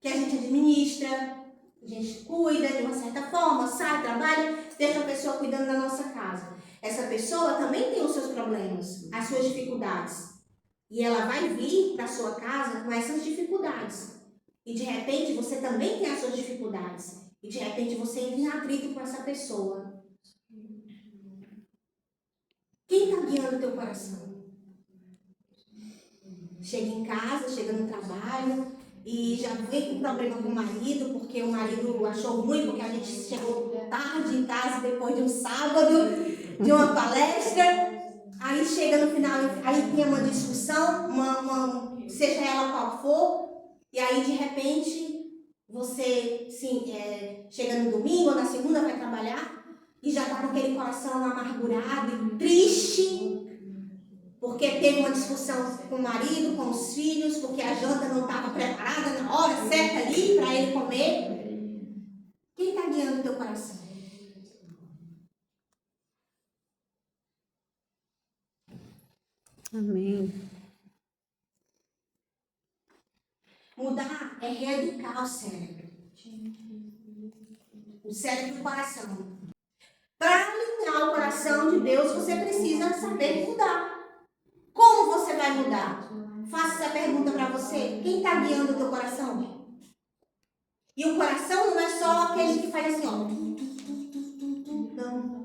que a gente administra, a gente cuida de uma certa forma, sai, trabalha, deixa a pessoa cuidando da nossa casa. Essa pessoa também tem os seus problemas, as suas dificuldades. E ela vai vir para a sua casa com essas dificuldades. E de repente você também tem as suas dificuldades. E de repente você entra em atrito com essa pessoa. Quem está guiando o teu coração? Chega em casa, chega no trabalho e já vem com problema com o marido, porque o marido achou ruim, porque a gente chegou tarde em casa depois de um sábado, de uma palestra. Aí chega no final, aí tem uma discussão, seja ela qual for, e aí de repente você chega no domingo ou na segunda vai trabalhar e já está com aquele coração amargurado e triste, porque teve uma discussão com o marido, com os filhos, porque a janta não estava preparada na hora certa ali para ele comer. Quem está guiando o teu coração? Amém. Mudar é reeducar o cérebro. O cérebro do coração. Para alinhar o coração de Deus, você precisa saber mudar. Como você vai mudar? Faça essa pergunta para você. Quem está guiando o teu coração? E o coração não é só aquele que faz assim, ó. Não.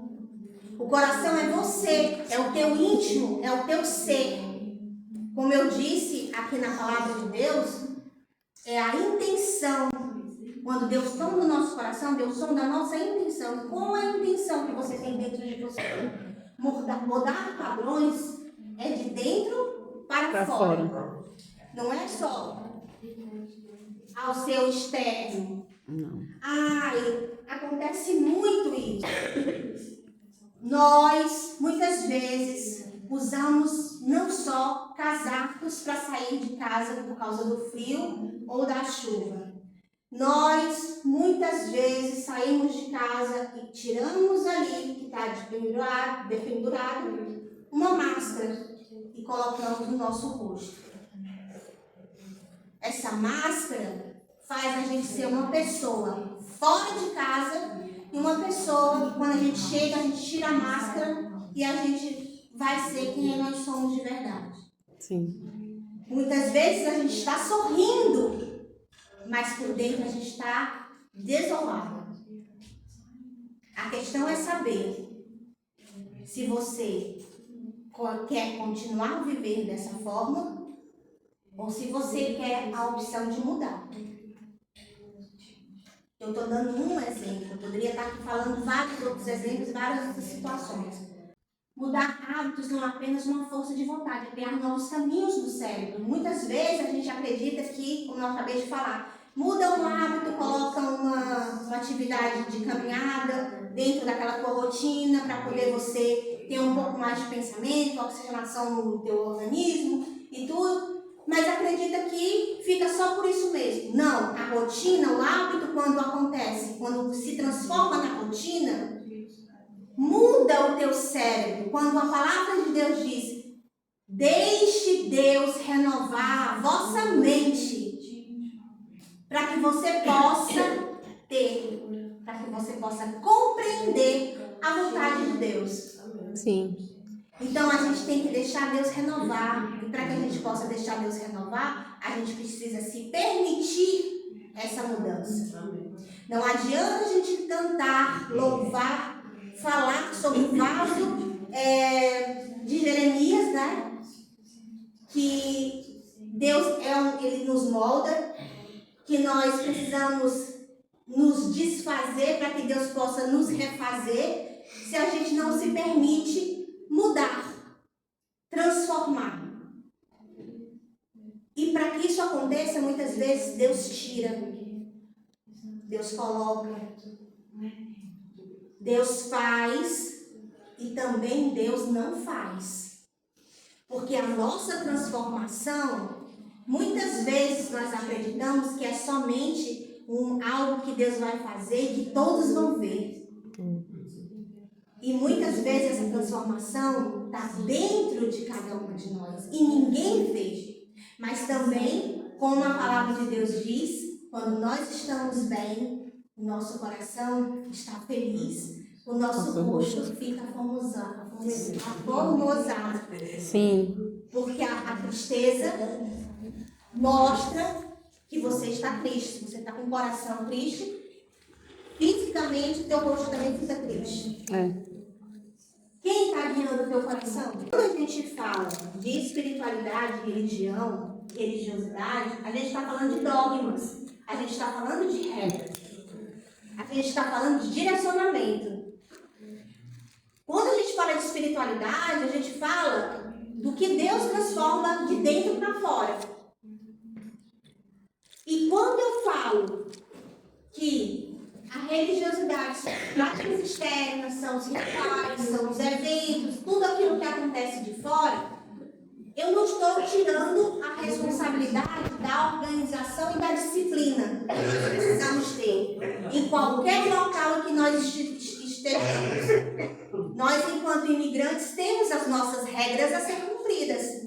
O coração é você, é o teu íntimo, é o teu ser. Como eu disse aqui na palavra de Deus, é a intenção. Quando Deus toma no nosso coração, Deus toma da nossa intenção. Qual é a intenção que você tem dentro de você? Mudar padrões é de dentro para fora. Não é só ao seu externo. Não. Acontece muito isso. Nós, muitas vezes, usamos não só casacos para sair de casa por causa do frio ou da chuva. Nós, muitas vezes, saímos de casa e tiramos ali, que está dependurado, uma máscara e colocamos no nosso rosto. Essa máscara faz a gente ser uma pessoa fora de casa e uma pessoa que quando a gente chega, a gente tira a máscara e a gente vai ser quem nós somos de verdade. Sim. Muitas vezes a gente está sorrindo, mas por dentro a gente está desolado. A questão é saber se você quer continuar a viver dessa forma ou se você quer a opção de mudar. Eu estou dando um exemplo, eu poderia estar aqui falando vários outros exemplos, várias outras situações. Mudar hábitos não é apenas uma força de vontade, é criar novos caminhos do cérebro. Muitas vezes a gente acredita que, como eu acabei de falar, muda um hábito, coloca uma atividade de caminhada dentro daquela tua rotina para poder você ter um pouco mais de pensamento, oxigenação no teu organismo e tudo. Mas acredita que fica só por isso mesmo. Não, a rotina, o hábito, quando acontece, quando se transforma na rotina, muda o teu cérebro. Quando a palavra de Deus diz, deixe Deus renovar a vossa mente, para que você possa ter para que você possa compreender a vontade de Deus. Sim. Então a gente tem que deixar Deus renovar. E para que a gente possa deixar Deus renovar, a gente precisa se permitir essa mudança. Não adianta a gente cantar, louvar, falar sobre o vaso de Jeremias, né? Que Deus Ele nos molda, que nós precisamos nos desfazer para que Deus possa nos refazer, se a gente não se permite mudar, transformar. E para que isso aconteça, muitas vezes Deus tira, Deus coloca, Deus faz e também Deus não faz. Porque a nossa transformação, muitas vezes nós acreditamos que é somente algo que Deus vai fazer e que todos vão ver. E muitas vezes essa transformação está dentro de cada um de nós e ninguém vê. Mas também, como a palavra de Deus diz, quando nós estamos bem, o nosso coração está feliz, o nosso rosto fica aformosado. Sim. Porque a tristeza mostra que você está triste. Você está com o coração triste, fisicamente o teu rosto também fica triste. Quem está guiando o teu coração? Quando a gente fala de espiritualidade, religião, religiosidade, a gente está falando de dogmas, a gente está falando de regras, a gente está falando de direcionamento. Quando a gente fala de espiritualidade, a gente fala do que Deus transforma de dentro para fora. E quando eu falo que a religiosidade são as práticas externas, são os rituais, são os eventos, tudo aquilo que acontece de fora, eu não estou tirando a responsabilidade da organização e da disciplina que nós precisamos ter em qualquer local em que nós estejamos. Nós, enquanto imigrantes, temos as nossas regras a ser cumpridas.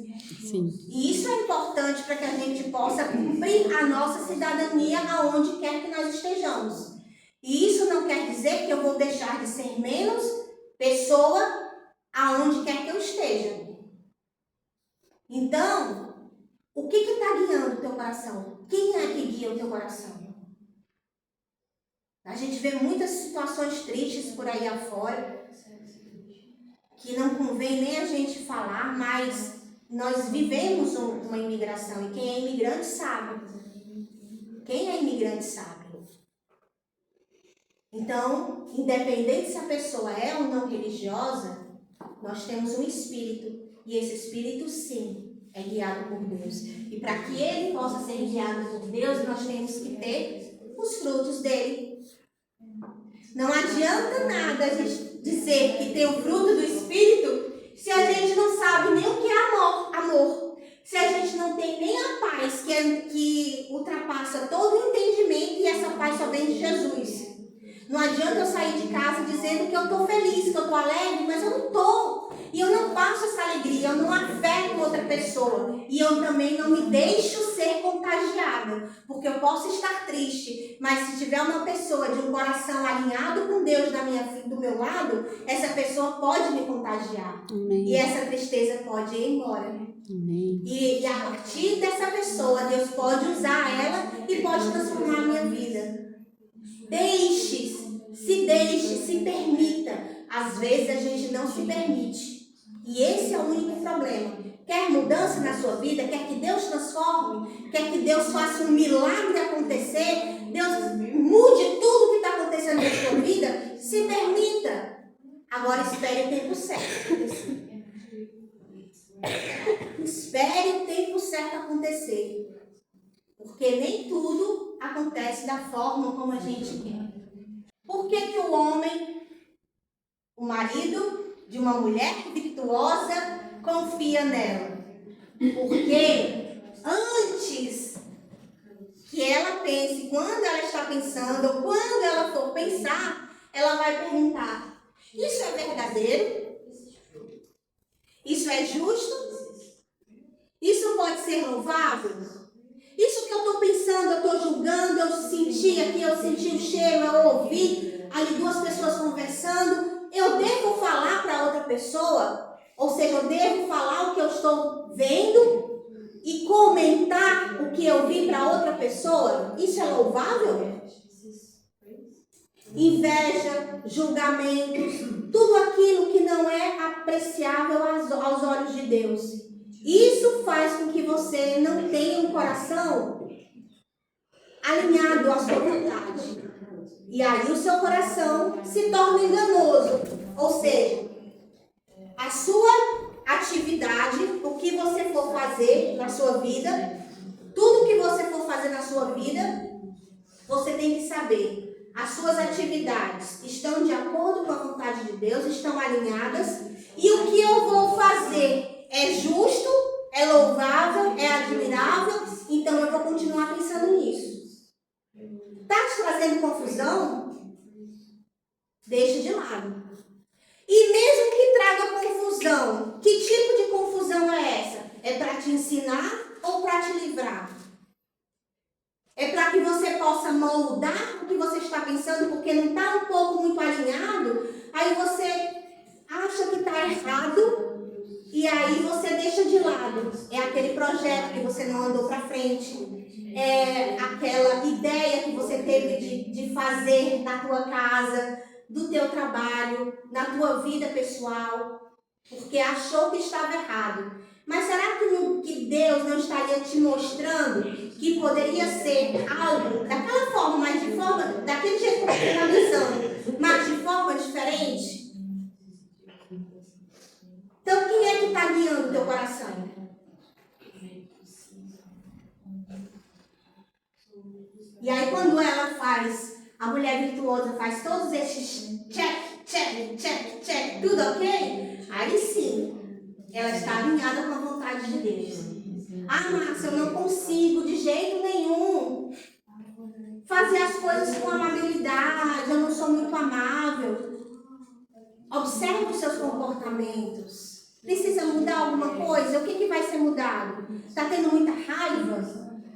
Sim. E isso é importante para que a gente possa cumprir a nossa cidadania aonde quer que nós estejamos. E isso não quer dizer que eu vou deixar de ser menos pessoa aonde quer que eu esteja. Então, o que está guiando o teu coração? Quem é que guia o teu coração? A gente vê muitas situações tristes por aí afora, que não convém nem a gente falar, mas nós vivemos uma imigração, e quem é imigrante sabe. Quem é imigrante sabe. Então, independente se a pessoa é ou não religiosa, nós temos um espírito, e esse espírito, sim, é guiado por Deus. E para que ele possa ser guiado por Deus, nós temos que ter os frutos dele. Não adianta nada a gente dizer que tem o fruto do Espírito se a gente não sabe nem o que é amor. Se a gente não tem nem a paz que ultrapassa todo o entendimento, e essa paz só vem de Jesus. Não adianta eu sair de casa dizendo que eu estou feliz, que eu estou alegre, mas eu não estou. E eu não passo essa alegria, eu não afeto outra pessoa. E eu também não me deixo ser contagiada. Porque eu posso estar triste, mas se tiver uma pessoa de um coração alinhado com Deus do meu lado, essa pessoa pode me contagiar. Amém. E essa tristeza pode ir embora. Amém. E a partir dessa pessoa, Deus pode usar ela e pode transformar a minha vida. Se permita. Às vezes a gente não se permite. E esse é o único problema. Quer mudança na sua vida? Quer que Deus transforme? Quer que Deus faça um milagre acontecer? Deus mude tudo que está acontecendo na sua vida? Se permita. Agora espere o tempo certo. Espere o tempo certo acontecer. Porque nem tudo acontece da forma como a gente quer. Por que o homem, o marido de uma mulher virtuosa, confia nela? Porque antes que ela pense, quando ela está pensando, ou quando ela for pensar, ela vai perguntar: isso é verdadeiro? Isso é justo? Isso pode ser louvável? Isso que eu estou pensando, eu estou julgando, eu senti aqui, eu senti o cheiro, eu ouvi ali duas pessoas conversando, eu devo falar para outra pessoa? Ou seja, eu devo falar o que eu estou vendo e comentar o que eu vi para outra pessoa? Isso é louvável? Inveja, julgamentos, tudo aquilo que não é apreciável aos olhos de Deus. Isso faz com que você não tenha um coração alinhado à sua vontade. E aí o seu coração se torna enganoso. Ou seja, a sua atividade, o que você for fazer na sua vida, tudo que você for fazer na sua vida, você tem que saber. As suas atividades estão de acordo com a vontade de Deus, estão alinhadas. E o que eu vou fazer é justo, é louvável, é admirável. Então eu vou continuar pensando nisso. Está te trazendo confusão? Deixe de lado. E mesmo que traga confusão, que tipo de confusão é essa? É para te ensinar ou para te livrar? É para que você possa moldar o que você está pensando, porque não está um pouco muito alinhado, aí você acha que está errado e aí você deixa de lado. É aquele projeto que você não andou para frente, é aquela ideia que você teve de fazer na tua casa, do teu trabalho, na tua vida pessoal, porque achou que estava errado. Mas será que Deus não estaria te mostrando que poderia ser algo daquela forma, mas de forma, daquele jeito que você está pensando, mas de forma diferente? Então, quem é que está guiando o teu coração? E aí, quando ela faz, a mulher virtuosa faz todos esses check, tudo ok? Aí sim, ela está alinhada com a vontade de Deus. Ah, Márcia, eu não consigo de jeito nenhum fazer as coisas com amabilidade, eu não sou muito amável. Observe os seus comportamentos. Precisa mudar alguma coisa? O que vai ser mudado? Está tendo muita raiva?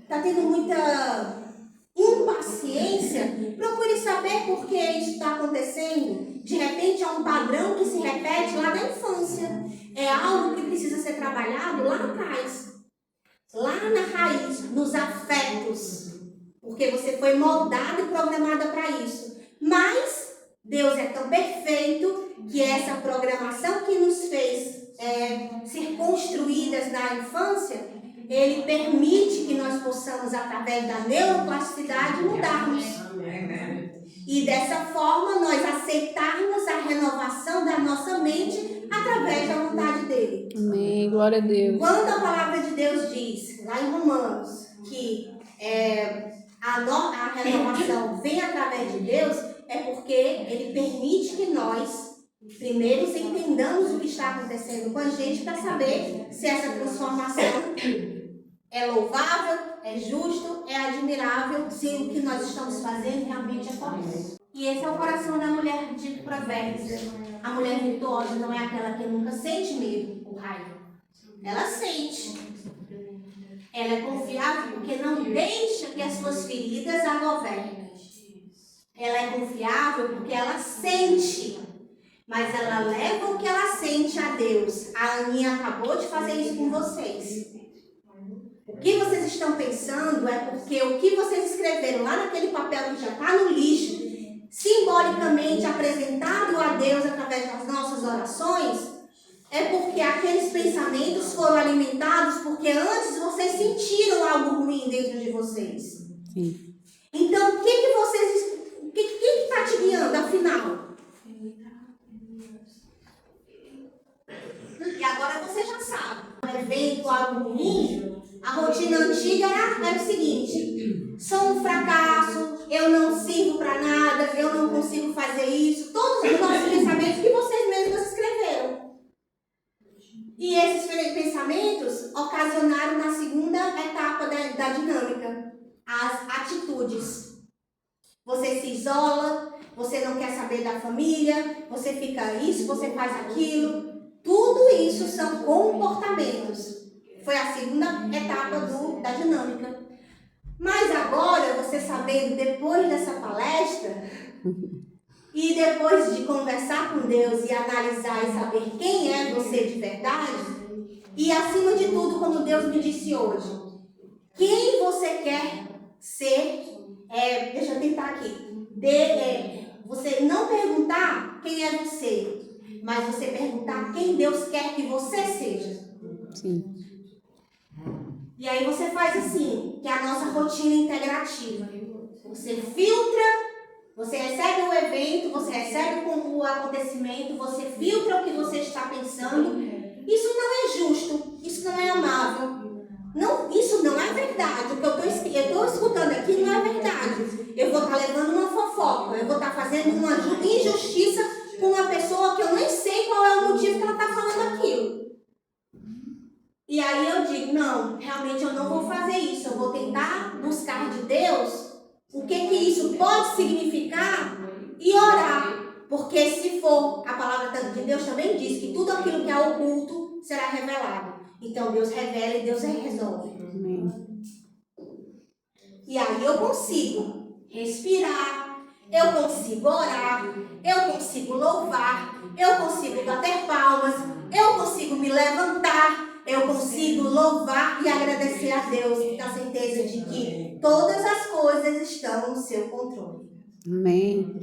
Está tendo muita impaciência? Procure saber por que isso está acontecendo. De repente é um padrão que se repete lá da infância. É algo que precisa ser trabalhado lá atrás. Lá na raiz, nos afetos. Porque você foi moldada e programada para isso. Mas Deus é tão perfeito que essa programação que nos fez ser construídas na infância, Ele permite que nós possamos, através da neuroplasticidade, mudarmos. E dessa forma, nós aceitarmos a renovação da nossa mente através da vontade dEle. Amém, glória a Deus. Quando a palavra de Deus diz, lá em Romanos, que a renovação vem através de Deus, é porque Ele permite que nós, primeiro, entendamos o que está acontecendo com a gente para saber se essa transformação é louvável, é justo, é admirável, se o que nós estamos fazendo realmente é correto. E esse é o coração da mulher de Provérbios. A mulher virtuosa não é aquela que nunca sente medo ou raiva. Ela sente. Ela é confiável porque não deixa que as suas feridas a governem. Ela é confiável porque ela sente. Mas ela leva o que ela sente a Deus. A Aninha acabou de fazer isso com vocês. O que vocês estão pensando é porque o que vocês escreveram lá naquele papel que já está no lixo, simbolicamente apresentado a Deus através das nossas orações, é porque aqueles pensamentos foram alimentados porque antes vocês sentiram algo ruim dentro de vocês. Sim. Então, o que está te guiando, afinal? E agora você já sabe. Um evento, algo ruim, a rotina antiga era o seguinte: sou um fracasso, eu não sirvo para nada, eu não consigo fazer isso. Todos os nossos pensamentos que vocês mesmos escreveram. E esses pensamentos ocasionaram na segunda etapa da dinâmica, as atitudes. Você se isola, você não quer saber da família, você fica isso, você faz aquilo. Tudo isso são comportamentos. Foi a segunda etapa da dinâmica. agora, você sabendo, depois dessa palestra, e depois de conversar com Deus e analisar e saber quem é você de verdade, e acima de tudo, como Deus me disse hoje, quem você quer ser, deixa eu tentar aqui, você não perguntar quem é você, mas você perguntar quem Deus quer que você seja. Sim. E aí você faz assim, que é a nossa rotina integrativa. Você filtra, você recebe o evento, você recebe o acontecimento, você filtra o que você está pensando. Isso não é justo, isso não é amável. Não, isso não é verdade. O que eu estou escutando aqui não é verdade. Eu vou estar levando uma fofoca, eu vou estar fazendo uma injustiça com uma pessoa que eu nem sei qual é o motivo que ela está falando aquilo. E aí eu digo, não, realmente eu não vou fazer isso. Eu vou tentar buscar de Deus o que isso pode significar e orar. Porque se for, a palavra de Deus também diz que tudo aquilo que é oculto será revelado. Então Deus revela e Deus resolve. Amém. E aí eu consigo respirar, eu consigo orar, eu consigo louvar, eu consigo bater palmas, eu consigo me levantar, eu consigo louvar e agradecer a Deus com a certeza de que todas as coisas estão no seu controle. Amém.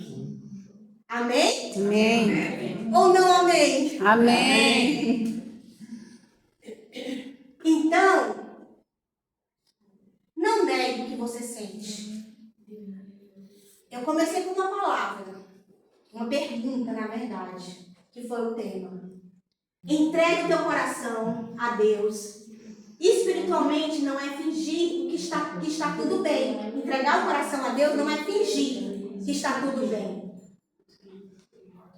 Amém? Amém. Ou não amém? Amém. Então, não negue o que você sente. Eu comecei com uma palavra, uma pergunta, na verdade, que foi o tema. Entregue o teu coração a Deus. Espiritualmente não é fingir que está tudo bem. Entregar o coração a Deus não é fingir que está tudo bem.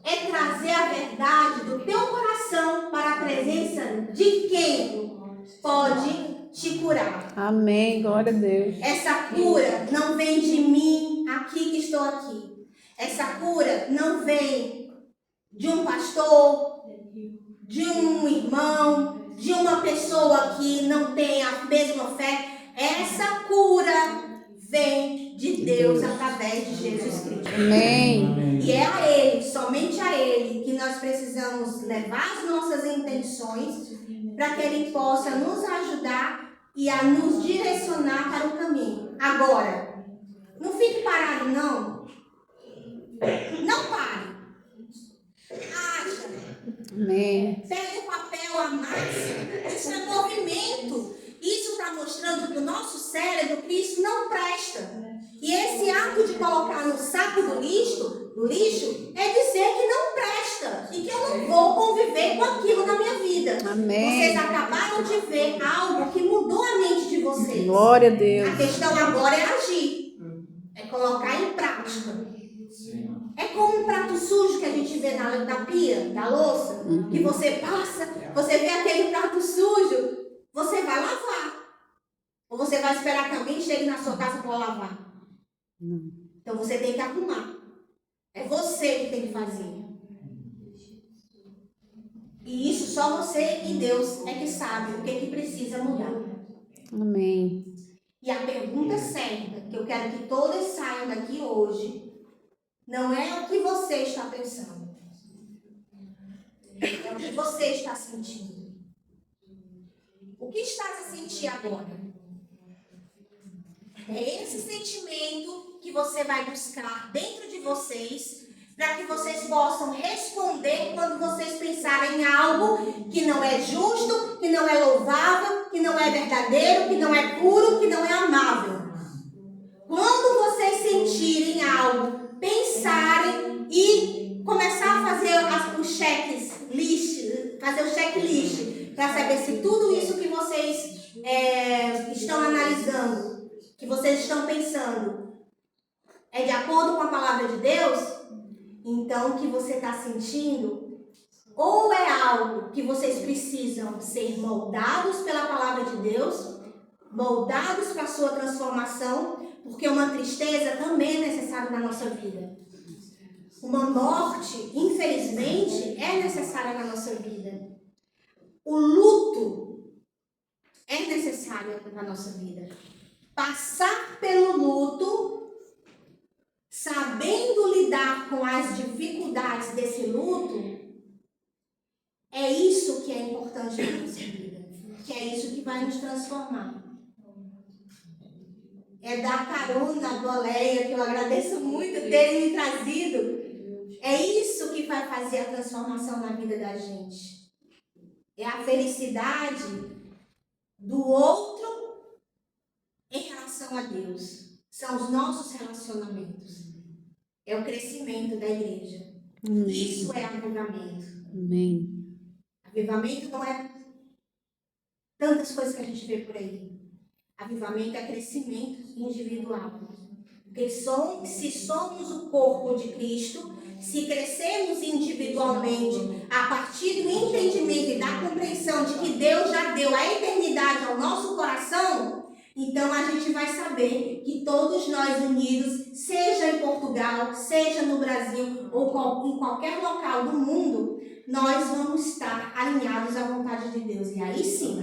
É trazer a verdade do teu coração para a presença de quem pode te curar. Amém. Glória a Deus. Essa cura não vem de mim, aqui que estou aqui. Essa cura não vem de um pastor, de um irmão, de uma pessoa que não tem a mesma fé. Essa cura vem de Deus através de Jesus Cristo. Amém. E é a Ele, somente a Ele, que nós precisamos levar as nossas intenções para que Ele possa nos ajudar e a nos direcionar para o caminho. Agora, não fique parado, não. Não pare. Acha. Amém. Pegue o papel, amassa. Isso é movimento. Isso está mostrando para o nosso cérebro que isso não presta. E esse ato de colocar no saco do lixo, é dizer que não presta. E que eu não vou conviver com aquilo na minha vida. Amém. Vocês acabaram de ver algo que mudou a mente de vocês. Glória a Deus. A questão agora é agir. É colocar em prática. É como um prato sujo que a gente vê na pia, da louça, que você passa, você vê aquele prato sujo, você vai lavar. Ou você vai esperar que alguém chegue na sua casa para lavar. Então você tem que arrumar. É você que tem que fazer. E isso só você e Deus é que sabe o que precisa mudar. Amém. E a pergunta certa, que eu quero que todos saiam daqui hoje, não é o que você está pensando. É o que você está sentindo. O que está a sentir agora? É esse sentimento que você vai buscar dentro de vocês, para que vocês possam responder quando vocês pensarem em algo que não é justo, que não é louvável, que não é verdadeiro, que não é puro, que não é amável. Quando vocês sentirem algo, pensarem e começar a fazer o checklist, para saber se tudo isso que vocês estão analisando, que vocês estão pensando, é de acordo com a palavra de Deus, então o que você está sentindo, ou é algo que vocês precisam ser moldados pela palavra de Deus, moldados para a sua transformação, porque uma tristeza também é necessária na nossa vida. Uma morte, infelizmente, é necessária na nossa vida. O luto é necessário na nossa vida. passar pelo luto, sabendo lidar com as dificuldades desse luto, é isso que é importante na nossa vida. Que é isso que vai nos transformar. É dar carona à boleia, que eu agradeço muito ter me trazido. É isso que vai fazer a transformação na vida da gente. É a felicidade do outro em relação a Deus. São os nossos relacionamentos. É o crescimento da igreja. Amém. Isso é avivamento. Amém. Avivamento não é tantas coisas que a gente vê por aí. Avivamento é crescimento individual. Porque se somos o corpo de Cristo, se crescemos individualmente a partir do entendimento e da compreensão de que Deus já deu a eternidade ao nosso coração, então a gente vai saber que todos nós unidos, seja em Portugal, seja no Brasil ou em qualquer local do mundo, nós vamos estar alinhados à vontade de Deus. E aí sim,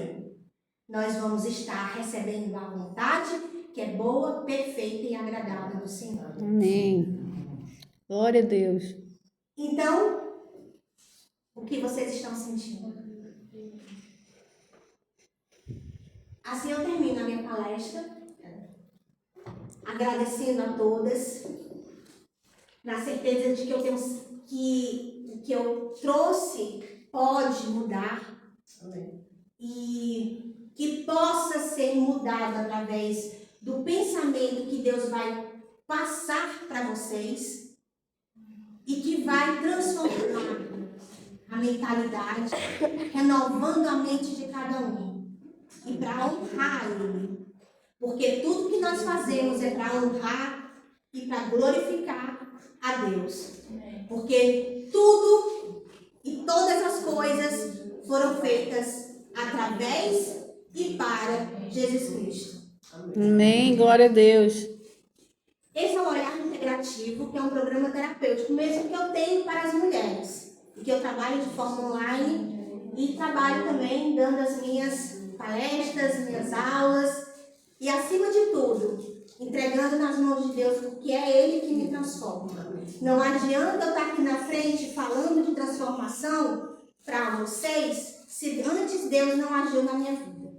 nós vamos estar recebendo a vontade que é boa, perfeita e agradável do Senhor. Amém. Glória a Deus. Então, o que vocês estão sentindo? Assim eu termino a minha palestra, agradecendo a todas, na certeza de que eu tenho que eu trouxe pode mudar. Amém. E que possa ser mudado através do pensamento que Deus vai passar para vocês e que vai transformar a mentalidade, renovando a mente de cada um e para honrar Ele. Porque tudo que nós fazemos é para honrar e para glorificar a Deus. Porque tudo e todas as coisas foram feitas através e para Jesus Cristo. Amém. Glória a Deus. Esse é o Olhar Integrativo, que é um programa terapêutico mesmo que eu tenho para as mulheres. E que eu trabalho de forma online e trabalho também dando as minhas palestras, minhas aulas. E acima de tudo, entregando nas mãos de Deus, porque é Ele que me transforma. Não adianta eu estar aqui na frente falando de transformação para vocês, se antes Deus não agiu na minha vida.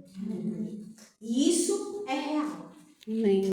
E isso é real. Amém.